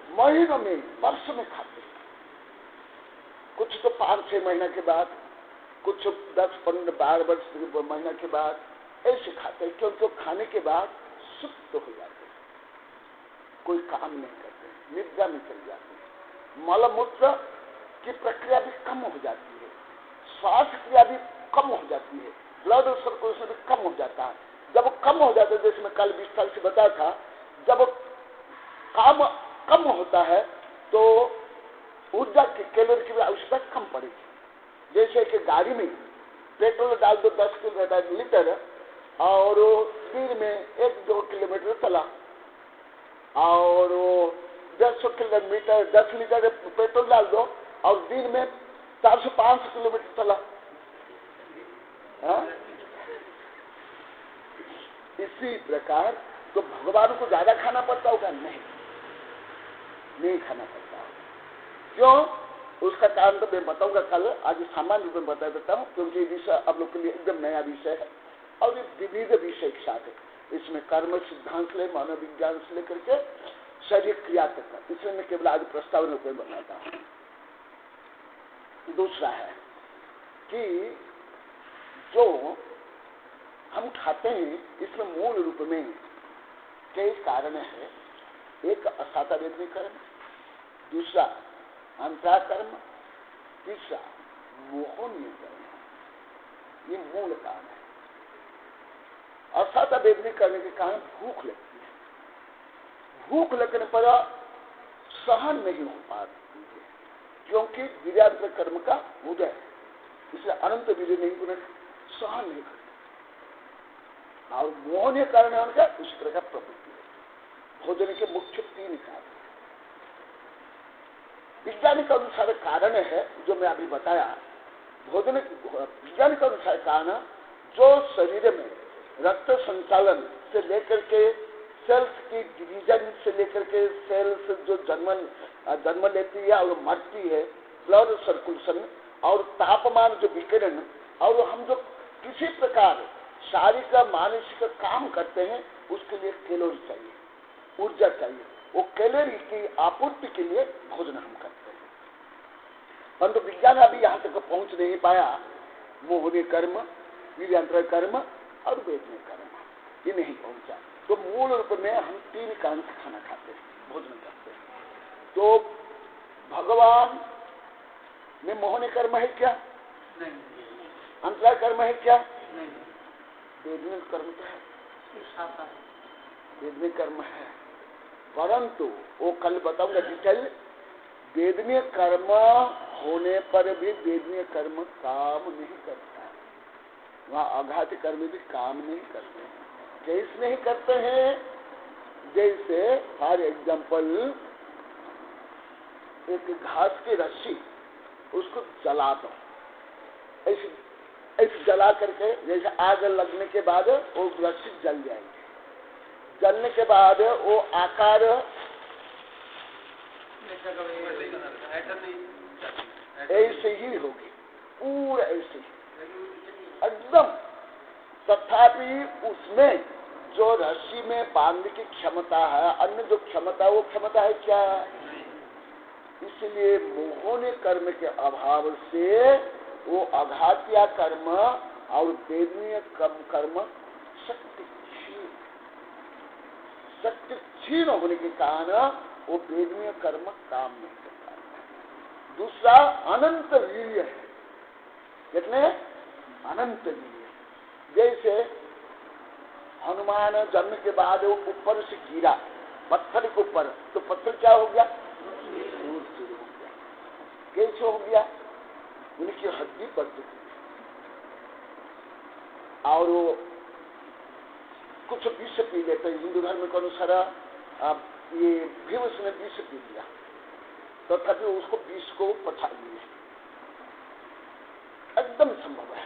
महीनों में, वर्ष में खाते हैं। कुछ तो 5-6 महीना के बाद, कुछ 10-15-12 वर्ष महीना के बाद ऐसे खाते हैं, क्योंकि खाने के बाद सुप्त हो जाते हैं, कोई काम नहीं करते, निद्रा में चल जाते हैं, मलमूत्र की प्रक्रिया भी कम हो जाती है, श्वास क्रिया भी कम हो जाती है, ब्लड सर्कुलेशन भी कम हो जाता है। जब कम हो जाता है, जैसे मैं कल विस्तार से बताया था, जब काम कम होता है तो ऊर्जा की कैलोरी की आवश्यकता कम पड़ेगी। जैसे कि गाड़ी में पेट्रोल डाल दो 10 लीटर और दिन में 1-2 किलोमीटर चला, और 10 किलोमीटर 10 लीटर पेट्रोल डाल दो और दिन में 400-500 किलोमीटर चला। इसी प्रकार तो भगवान को ज्यादा खाना पड़ता होगा? नहीं खाना पड़ता। क्यों? उसका कारण तो मैं बताऊंगा कल, आज सामान्य रूप में बता देता हूँ, क्योंकि ये विषय आप लोग के लिए एकदम नया विषय है और ये विविध विषय के साथ है। इसमें कर्म सिद्धांत से, मानव विज्ञान से लेकर के शरीर क्रिया तक, इसलिए मैं केवल आज प्रस्ताव रूप में बताता हूँ। दूसरा है कि जो हम खाते हैं इसमें मूल रूप में कई कारण है। एक असाता वेदनी कर्म, दूसरा अंतरा कर्म, तीसरा मोहनीय कर्म। ये मूल कारण है। असाता वेदनी करने के कारण भूख लगती है, भूख लगने पर सहन नहीं हो पाती है, क्योंकि वीर्यान्तर कर्म का उदय है, इसलिए अनंत वीर्य नहीं पुनः सहन नहीं करते। और मोहनीय कारण है उनका उसी तरह का प्रवृत्ति है। भोजन के मुख्य 3 कारण विज्ञानिक अनुसार कारण है जो मैं अभी बताया। भोजन विज्ञानिक अनुसार कारण जो शरीर में रक्त संचालन से लेकर के सेल्स की डिवीजन से लेकर के सेल्स जो जन्म लेती है और मरती है, ब्लड सर्कुलेशन और तापमान जो विकिरण, और हम जो किसी प्रकार शारीरिक मानसिक काम करते हैं उसके लिए कैलोरी चाहिए, ऊर्जा चाहिए, वो कैलोरी की आपूर्ति के लिए भोजन हम करते हैं। परंतु विज्ञान अभी यहाँ तक पहुंच नहीं पाया। मोहनी कर्म, वीर्यांतर कर्म और वेदनीय कर्म, ये नहीं पहुंचा। तो मूल रूप में हम 3 कारण से खाना खाते हैं, भोजन करते हैं। तो भगवान में मोहनी कर्म है क्या? नहीं। अंतराय कर्म है क्या? नहीं। वेदनीय कर्म तो है, शाखा वेदनीय कर्म है, परंतु वो कल बताऊंगा डिटेल। वेदनीय कर्म होने पर भी वेदनीय कर्म काम नहीं करता है। वहां आघात कर्म भी काम नहीं करते हैं। कैसे नहीं करते हैं? जैसे फॉर एग्जाम्पल एक घास की रस्सी, उसको जला दो, ऐसे जला करके, जैसे आग लगने के बाद वो रस्सी जल जाएगी। जलने के बाद वो आकार ऐसे ही होगी, पूरा ऐसे ही एकदम। तथापि उसमें जो रस्सी में बांधने की क्षमता है, अन्य जो क्षमता, वो क्षमता है क्या? इसलिए मोहने कर्म के अभाव से वो आघातिया कर्म और वेदनीय कर्म शक्ति क्षीण होने के कारण वो वेदनीय कर्म काम नहीं करता। दूसरा अनंत वीर्य है। कितने? अनंत वीर्य। जैसे हनुमान जन्म के बाद वो ऊपर से गिरा पत्थर के ऊपर, तो पत्थर क्या हो गया? कैसे हो गया? उनकी हड्डी बढ़ चुकी और वो कुछ विष पी लेते हैं। हिंदू धर्म के अनुसार ये भीमस ने विष पी लिया, तो तभी उसको विष को पचा लिए। एकदम संभव है,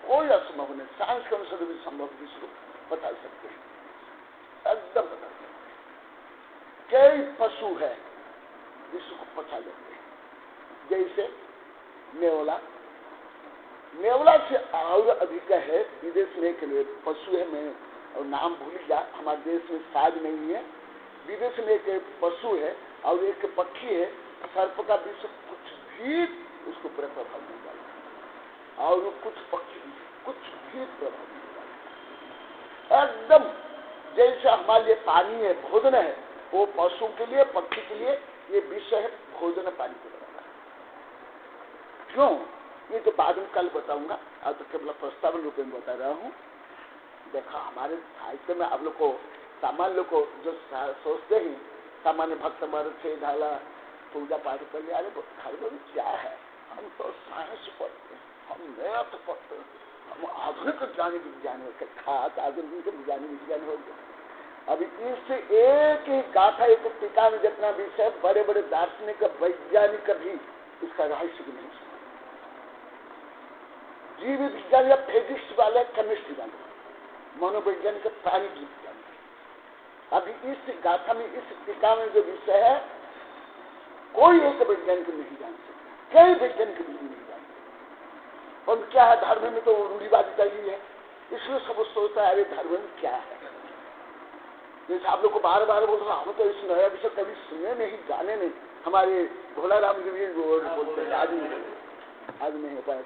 कोई असंभव नहीं। साइंस के अनुसार भी संभव, विष को पचा सकते हैं, एकदम बता सकते। कई पशु है विष को पचा लेते हैं। जैसे नेवला से और अधिक है विदेश में के लिए पशु है। मैं और नाम भूल गया, हमारे देश में शायद नहीं है। विदेश में एक पशु है और एक पक्षी है। सर्प का विष कुछ भी उसको प्रभाव नहीं डालता, और कुछ पक्षी कुछ भी प्रभाव नहीं डालता। एकदम जैसे हमारे लिए पानी है, भोजन है, वो पशु के लिए, पक्षी के लिए ये विष है, भोजन पानी के बराबर। क्यों? ये तो बाद में कल बताऊंगा, आज तो केवल प्रस्तावन रूप में बता रहा हूँ। देखा हमारे साहित्य में आप लोग को, सामान्य लोग को जो सोचते हैं, सामान्य भक्त वर्ग से ढाला पूजा पाठ कर लिया, अरे धर्म क्या है? हम तो साइंस पढ़ते हैं, हम मैथ पढ़ते हैं, हम आधुनिक ज्ञानी विज्ञान हो खास आधुनिक विज्ञानी विज्ञान हो गया। अभी इससे एक ही गाथा, एक टीका में जितना विषय, बड़े बड़े दार्शनिक वैज्ञानिक भी इसका रहस्य भी नहीं समझ। जीव विज्ञान या फिजिक्स वाले, केमिस्ट्री वाले, मनोवैज्ञानिक, प्राणी विज्ञान। अभी इस गाथा में, इस टीका में जो विषय है, कोई एक वैज्ञानिक नहीं जान सकता, कई वैज्ञानिक भी नहीं जानते। और क्या है? धर्म में तो रूढ़िवादिता ही है, इसलिए सब सोचता है अरे धर्म में क्या है। जैसे आप लोग को बार बार बोल रहा, हम तो इस नया विषय कभी सुने नहीं, जाने नहीं। हमारे भोला राम जी बोलते हैं, आज नहीं होता है।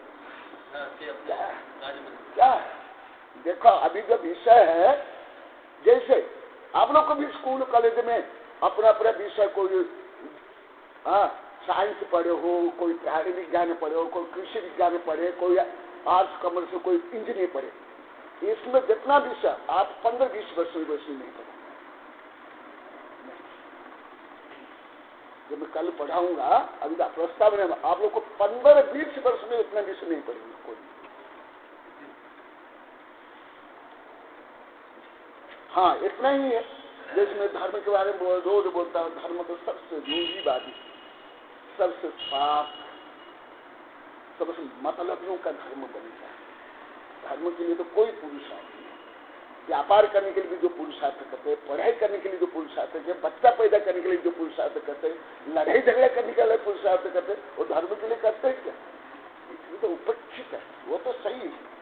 क्या है? देखो अभी जो विषय है, जैसे आप लोग को भी स्कूल कॉलेज में अपना अपना विषय, कोई साइंस पढ़े हो, कोई प्राणी विज्ञान पढ़े हो, कोई कृषि विज्ञान पढ़े, कोई आर्ट्स कॉमर्स, कोई इंजीनियर पढ़े। इसमें जितना विषय आप 15-20 वर्ष में नहीं पढ़े। जब मैं कल पढ़ाऊंगा, अभी प्रस्ताव में आप लोग को 15-20 वर्ष में इतना विषय नहीं पढ़ेंगे कोई। हाँ, इतना ही है। जैसे मैं धर्म के बारे में रोज बोलता हूँ, धर्म तो सबसे रूढ़िवादी, सबसे पाप, सबसे मतलबियों का धर्म बन गया। धर्म के लिए तो कोई पुरुषार्थ नहीं। व्यापार करने के लिए भी जो पुरुषार्थ करते हैं, पढ़ाई करने के लिए जो पुरुषार्थ करते हैं, बच्चा पैदा करने के लिए जो पुरुषार्थ करते हैं, लड़ाई झगड़ा करने के लिए पुरुषार्थ करते हैं, वो धर्म के लिए करते हैं क्या? इसलिए तो उपेक्षित है, वो तो सही है।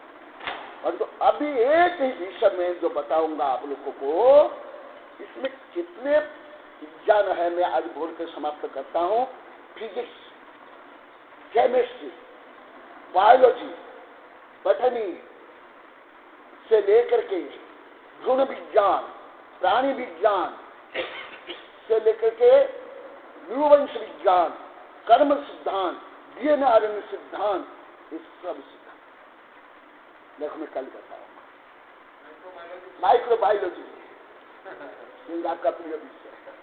परंतु अभी एक ही विषय में जो बताऊंगा आप लोगों को, इसमें कितने विज्ञान है, मैं आज बोल के समाप्त करता हूँ। फिजिक्स, केमिस्ट्री, बायोलॉजी, बॉटनी से लेकर के गुण विज्ञान, प्राणी विज्ञान से लेकर के नृवंश विज्ञान, कर्म सिद्धांत, डीएनए सिद्धांत, इस सब सिद्धांत देखो मैं कल बताऊंगा। माइक्रोबायोलॉजी आपका प्रिय विषय है,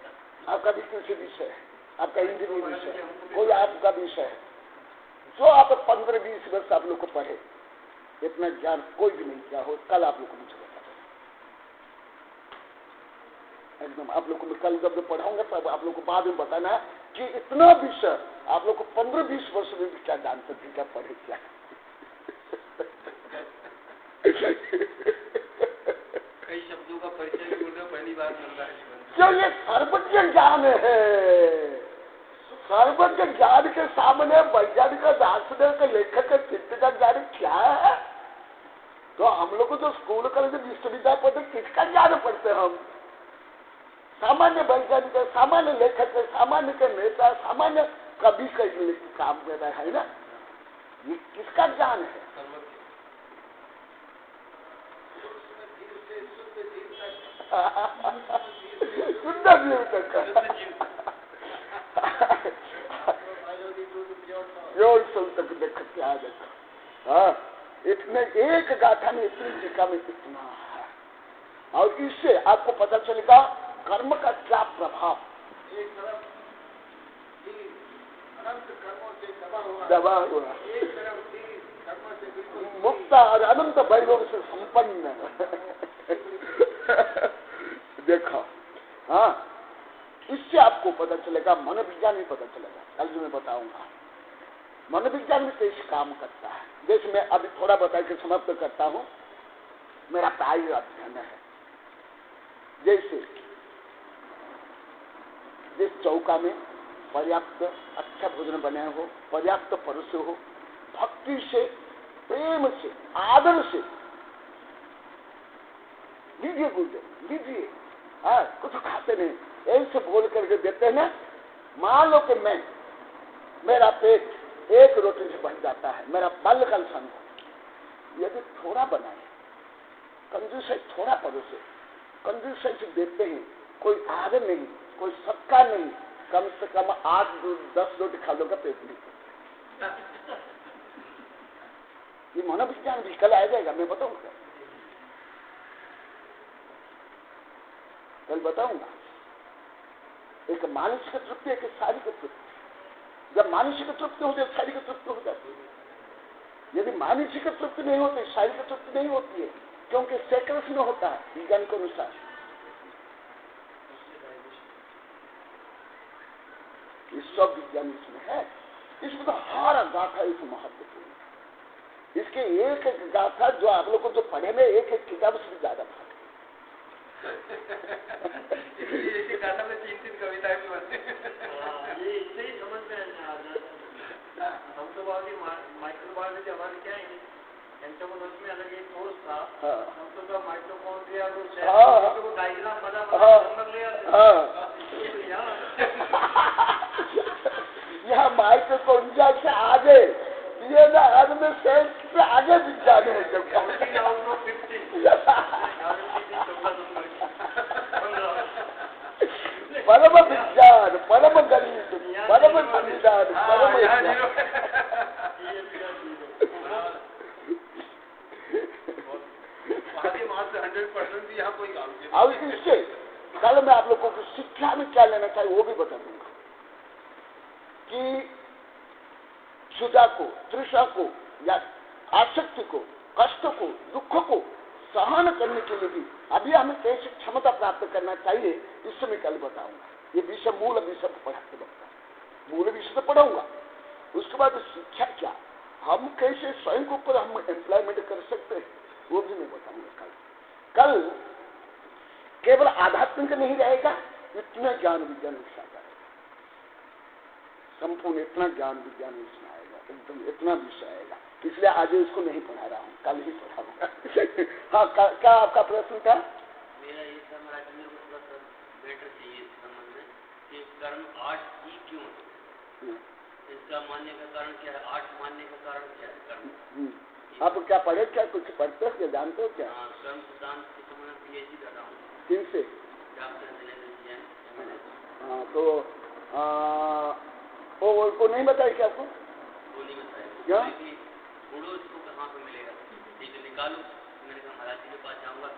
आपका भी कृषि विषय है, आपका इंजीनियरिंग विषय है, कोई आपका विषय है। जो आप 15-20 वर्ष आप लोग को पढ़े, इतना ज्ञान कोई भी नहीं किया हो, कल आप लोग को मुझे बता एकदम। आप लोग को मैं कल जब पढ़ाऊंगा तब आप लोग को बाद में बताना कि इतना विषय आप लोग को 15-20 वर्ष में भी क्या जानते थे, क्या पढ़े क्या। कई शब्दों का परिचय भी बोल पहली बार मिल रहा है। जो ये सर्वज्ञ ज्ञान है, सर्वज्ञ ज्ञान के सामने वैज्ञानिक दार्शनिक लेखक चित्त का ज्ञान क्या है? तो हम लोग को जो स्कूल कॉलेज विश्वविद्यालय पढ़ते किसका ज्ञान पढ़ते हम? सामान्य वैज्ञानिक, सामान्य लेखक, सामान्य के नेता, सामान्य कवि का काम कर रहा है ना, ये किसका ज्ञान है? सुंदर जीव तक तक देखो क्या देखो। हाँ, इतने एक गाथा में इतनी टीका में इतना है, और इससे आपको पता चलेगा कर्म का क्या प्रभाव। एक तरफ अनंत कर्मों से दबा हुआ, एक तरफ कर्मों से बिल्कुल मुक्त और अनंत वैभव से संपन्न। देखो, हाँ, इससे आपको पता चलेगा, मनोविज्ञान भी पता चलेगा। कल जो मैं बताऊंगा मनोविज्ञान भी कैसे काम करता है। जैसे मैं अभी थोड़ा बता के समाप्त करता हूँ, मेरा प्राय अध्ययन है। जैसे जिस चौका में पर्याप्त अच्छा भोजन बने हो, पर्याप्त परोसे हो, भक्ति से, प्रेम से, आदर से लीजिए गुरुदेव लीजिए, हाँ कुछ खाते नहीं, ऐसे बोल करके देते हैं ना। मान लो कि मेरा पेट एक रोटी से बन जाता है, मेरा बल का सन यदि थोड़ा बनाए, कंजूस थोड़ा परोसे, कंजूस से देते हैं, कोई आदर नहीं, कोई सत्कार नहीं, कम से कम 8-10 रोटी खा लोगा पेट में। ये मनोविज्ञान भी कल आ जाएगा, मैं बताऊंगा, कल बताऊंगा। एक मानसिक तृप्ति, एक शारीरिक तृप्ति। जब मानसिक तृप्ति होती है, शारीरिक तृप्ति हो जाती है। यदि मानसिक तृप्ति नहीं होती, शारीरिक तृप्ति नहीं होती है, क्योंकि सेकंड्स में होता है विज्ञान के अनुसार। इस सब विज्ञान इसमें है, इसमें तो हर गाथा इस महत्वपूर्ण है। इसके एक एक गाथा जो आप लोग को जो पढ़े में एक एक किताब से भी ज्यादा भाग गाथा में 3-3 कविताएं भी बनती हैं। ये इससे ही समझ में आ जाता है। हम तो माइक्रोबायोलॉजी हमारे क्या है, एंटोमोलॉजी में अलग एक कोर्स था। हम तो माइटोकॉन्ड्रिया को डायग्राम बना ले यहाँ माइटोकॉन्ड्रिया से आगे डीएनए में सेल्स से आगे विज्ञान है। परम विज्ञान, परम गणित, परम संविधान, परम और इससे कल मैं आप लोगों को शिक्षा में क्या लेना चाहिए वो भी बता दूंगा कि सुधा को, तृषा को, या आसक्ति को, कष्ट को, दुख को सहन करने के लिए भी अभी हमें कैसे क्षमता प्राप्त करना चाहिए, इससे मैं कल बताऊंगा। ये विषय मूल विषय पढ़ाते वक्त मूल विषय तो पढ़ाऊंगा। उसके बाद शिक्षा क्या, हम कैसे स्वयं के ऊपर हम एम्प्लॉयमेंट कर सकते हैं, वो भी मैं बताऊंगा कल। केवल आध्यात्मिक नहीं रहेगा, इतना ज्ञान विज्ञान इसमें आएगा, संपूर्ण इतना ज्ञान विज्ञान इसमें आएगा, एकदम इतना विषय आएगा। इसलिए आज इसको नहीं पढ़ा रहा हूँ, कल ही पढ़ाऊंगा। हाँ, क्या आपका प्रश्न था? मेरा ये था, मेरा बेटर चाहिए इस संबंध में। कर्म 8 ही क्यों? इसका मानने का कारण क्या है? 8 मानने का कारण क्या है? कर्म। आप क्या पढ़े, क्या कुछ पढ़ते हो, क्या जानते हो क्या? हाँ, कर्म सिद्धांत के समय PhD कर रहा हूँ। किन से? डॉक्टर दिनेश जैन। हाँ, तो वो नहीं बताया क्या आपको? वो नहीं बताया क्या? ढूंढो इसको कहाँ पे मिलेगा, ठीक है निकालो। मैंने कहा महाराज जी के पास जाऊँगा।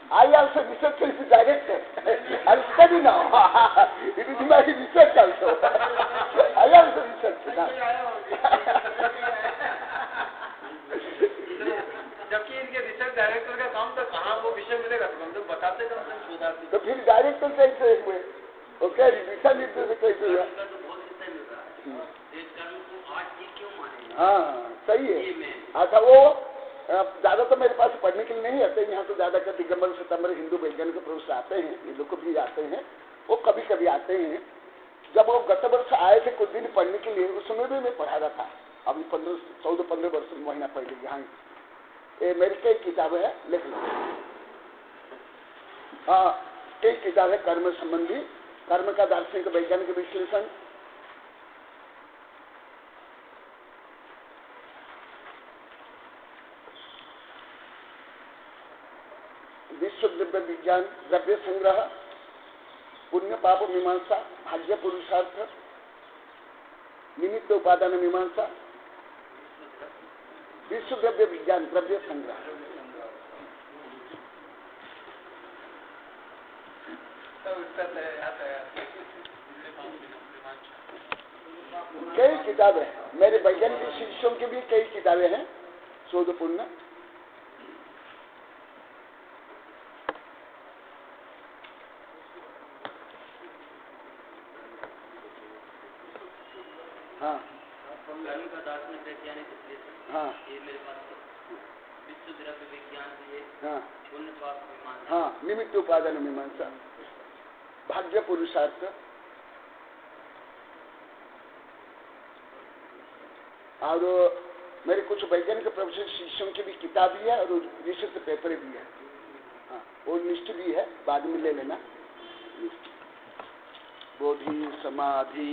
I also research is director. I study now. It is my research also. I also research now. जबकि इनके रिसर्च डायरेक्टर का काम तो कहाँ वो विषय मिलेगा, तो हम लोग बताते कम से शोधार्थी। तो फिर डायरेक्टर कैसे हुए? ओके, दिशा निर्देश कैसे हुआ? हाँ, सही है। अच्छा, वो ज्यादा तो मेरे पास पढ़ने के लिए नहीं आते, यहाँ तो ज्यादा कर दिगंबर सितंबर हिंदू वैज्ञानिक प्रोफेसर आते हैं, ये लोग भी आते हैं, वो कभी कभी आते हैं। जब वो गत वर्ष आए थे कुछ दिन पढ़ने के लिए, उस समय भी मैं पढ़ा रहा था, अभी 14-15 वर्ष महीना पहले। यहाँ ये मेरी कई किताबें है, लिख लो। हाँ, कई किताबें कर्म संबंधी, कर्म का दार्शनिक वैज्ञानिक विश्लेषण, विश्व द्रव्य विज्ञान, द्रव्य संग्रह, पुण्य पाप मीमांसा, भाग्य पुरुषार्थ, निमित्त उपादान मीमांसा, विश्व द्रव्य विज्ञान, द्रव्य संग्रह। कई किताबें हैं, मेरे वैज्ञानिक शिष्यों की भी कई किताबें हैं, शोधपूर्ण। हाँ, कर्म का दार्शनिक वैज्ञानिक विश्लेषण। हाँ, ये मेरे पास विश्व द्रव्य विज्ञान भी है। हाँ, पुण्य पाप मीमांसा, हाँ, निमित्त उपादान मीमांसा, भाग्य पुरुषार्थ, और मेरे कुछ वैज्ञानिक प्रोफेसर शिष्यों की भी किताब भी है और रिसर्च पेपर भी है। हाँ, वो लिस्ट भी है, बाद में ले लेना। बोधि समाधि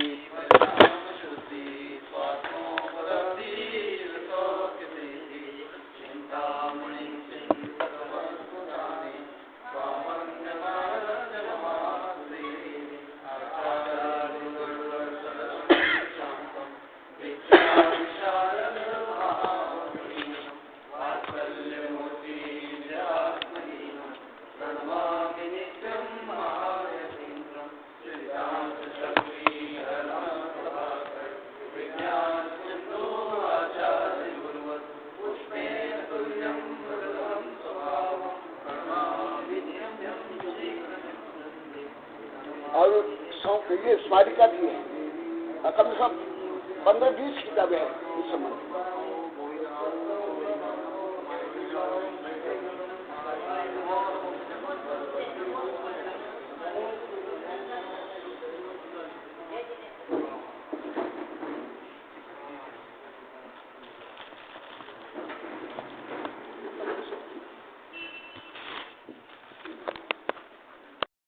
और ये स्मारिका भी है, कम से कम 15-20 किताबें हैं।